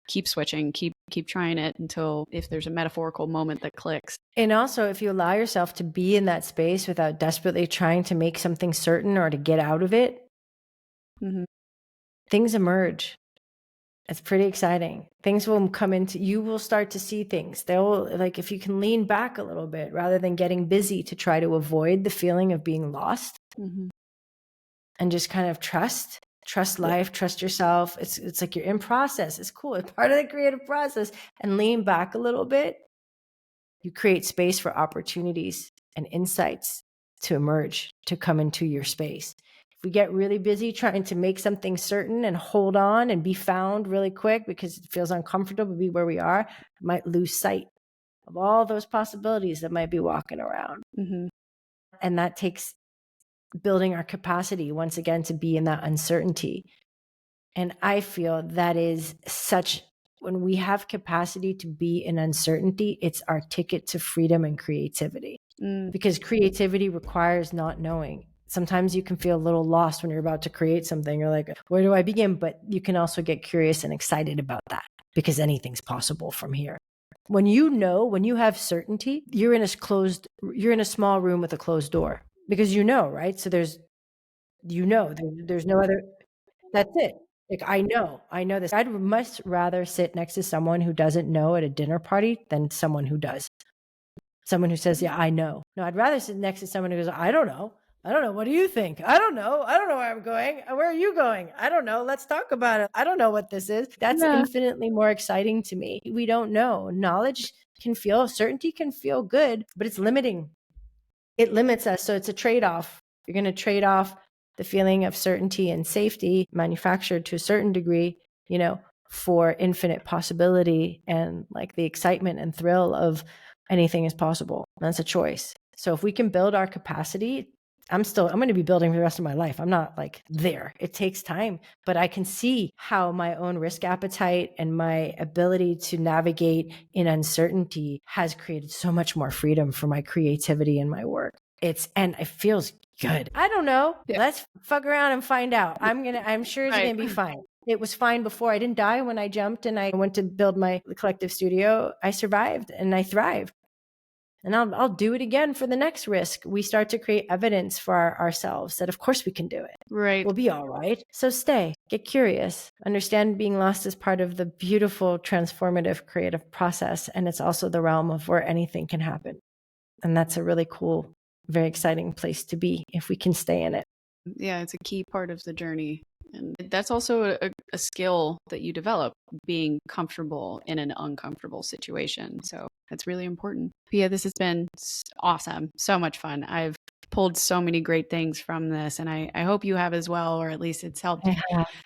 [SPEAKER 1] keep switching, keep trying it until if there's a metaphorical moment that clicks.
[SPEAKER 2] And also, if you allow yourself to be in that space without desperately trying to make something certain or to get out of it, things emerge. It's pretty exciting. Things will come into, you will start to see things. They'll, like, if you can lean back a little bit rather than getting busy to try to avoid the feeling of being lost and just kind of trust life, trust yourself. It's like you're in process. It's cool. It's part of the creative process. And lean back a little bit. You create space for opportunities and insights to emerge, to come into your space. If we get really busy trying to make something certain and hold on and be found really quick because it feels uncomfortable to be where we are, we might lose sight of all those possibilities that might be walking around. And that takes building our capacity once again to be in that uncertainty. And I feel that is when we have capacity to be in uncertainty, it's our ticket to freedom and creativity. Because creativity requires not knowing. Sometimes you can feel a little lost when you're about to create something. You're like, where do I begin? But you can also get curious and excited about that because anything's possible from here. When you have certainty, you're in a small room with a closed door because right? So there's no other, that's it. Like, I know this. I'd much rather sit next to someone who doesn't know at a dinner party than someone who does. Someone who says, yeah, I know. No, I'd rather sit next to someone who goes, I don't know. What do you think? I don't know where I'm going. Where are you going? I don't know. Let's talk about it. I don't know what this is. That's infinitely more exciting to me. We don't know. Certainty can feel good, but it's limiting. It limits us. So it's a trade-off. You're going to trade off the feeling of certainty and safety manufactured to a certain degree, for infinite possibility and like the excitement and thrill of anything is possible. That's a choice. So if we can build our capacity, I'm going to be building for the rest of my life. I'm not like there. It takes time, but I can see how my own risk appetite and my ability to navigate in uncertainty has created so much more freedom for my creativity and my work. And it feels good. I don't know. Yeah. Let's fuck around and find out. I'm sure it's going to be fine. It was fine before. I didn't die when I jumped and I went to build my Kollektiv Studio. I survived and I thrived. And I'll do it again for the next risk. We start to create evidence for ourselves that of course we can do it.
[SPEAKER 1] Right.
[SPEAKER 2] We'll be all right. So stay, get curious, understand being lost is part of the beautiful, transformative, creative process. And it's also the realm of where anything can happen. And that's a really cool, very exciting place to be if we can stay in it.
[SPEAKER 1] Yeah, it's a key part of the journey. And that's also a skill that you develop, being comfortable in an uncomfortable situation. So that's really important. Pia, this has been awesome. So much fun. I've pulled so many great things from this, and I hope you have as well, or at least it's helped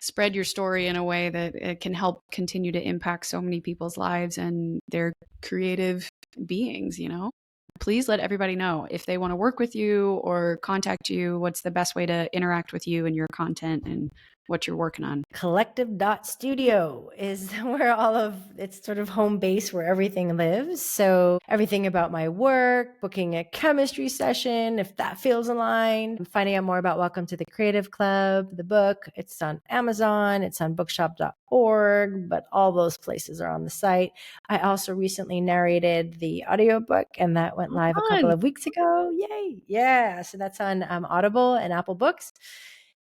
[SPEAKER 1] spread your story in a way that it can help continue to impact so many people's lives and their creative beings, you know? Please let everybody know if they want to work with you or contact you. What's the best way to interact with you and your content and what you're working on?
[SPEAKER 2] Kollektiv Studio is where all of it's sort of home base where everything lives. So everything about my work, booking a chemistry session, if that feels aligned, finding out more about Welcome to the Creative Club, the book, it's on Amazon, it's on bookshop.org, but all those places are on the site. I also recently narrated the audiobook and that went live a couple of weeks ago. Yay. Yeah. So that's on Audible and Apple Books.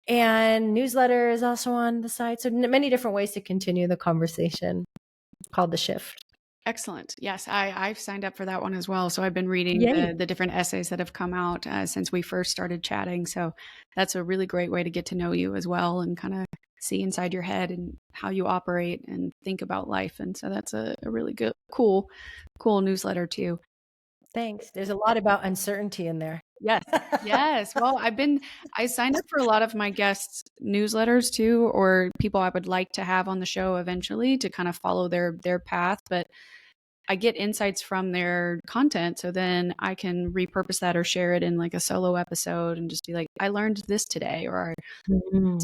[SPEAKER 2] And newsletter is also on the site. So many different ways to continue the conversation called The Shift.
[SPEAKER 1] Excellent. Yes, I've signed up for that one as well. So I've been reading the different essays that have come out since we first started chatting. So that's a really great way to get to know you as well and kind of see inside your head and how you operate and think about life. And so that's a really good, cool newsletter too.
[SPEAKER 2] Thanks. There's a lot about uncertainty in there.
[SPEAKER 1] Yes. Yes. Well, I signed up for a lot of my guests' newsletters too, or people I would like to have on the show eventually to kind of follow their path. But I get insights from their content. So then I can repurpose that or share it in like a solo episode and just be like, I learned this today, or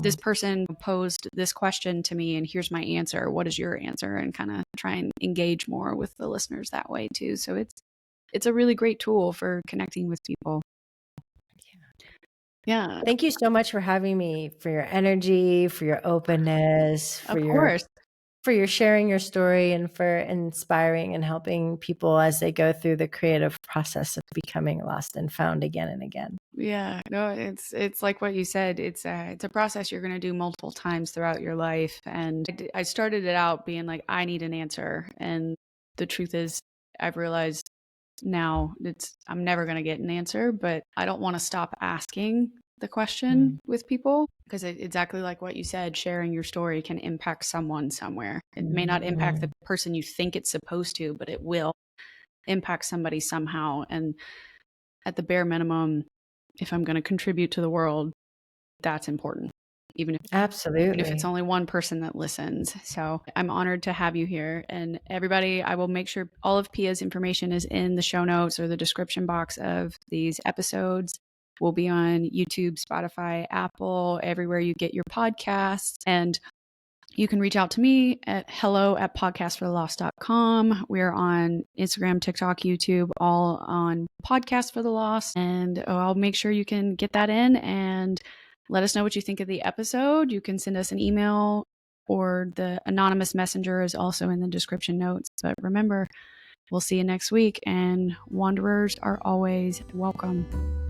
[SPEAKER 1] this person posed this question to me and here's my answer. What is your answer? And kind of try and engage more with the listeners that way too. So it's a really great tool for connecting with people. Yeah.
[SPEAKER 2] Thank you so much for having me, for your energy, for your openness, for your sharing your story and for inspiring and helping people as they go through the creative process of becoming lost and found again and again.
[SPEAKER 1] Yeah, no, it's like what you said. It's a process you're going to do multiple times throughout your life. And I started it out being like, I need an answer. And the truth is, I've realized now I'm never going to get an answer, but I don't want to stop asking the question with people because exactly like what you said, sharing your story can impact someone somewhere. It may not impact the person you think it's supposed to, but it will impact somebody somehow. And at the bare minimum, if I'm going to contribute to the world, that's important. Even if it's only one person that listens. So I'm honored to have you here. And everybody, I will make sure all of Pia's information is in the show notes or the description box of these episodes. We'll be on YouTube, Spotify, Apple, everywhere you get your podcasts. And you can reach out to me at hello@podcastforthelost.com. We're on Instagram, TikTok, YouTube, all on Podcast for the Lost. And I'll make sure you can get that in and let us know what you think of the episode. You can send us an email or the anonymous messenger is also in the description notes. But remember, we'll see you next week, and wanderers are always welcome.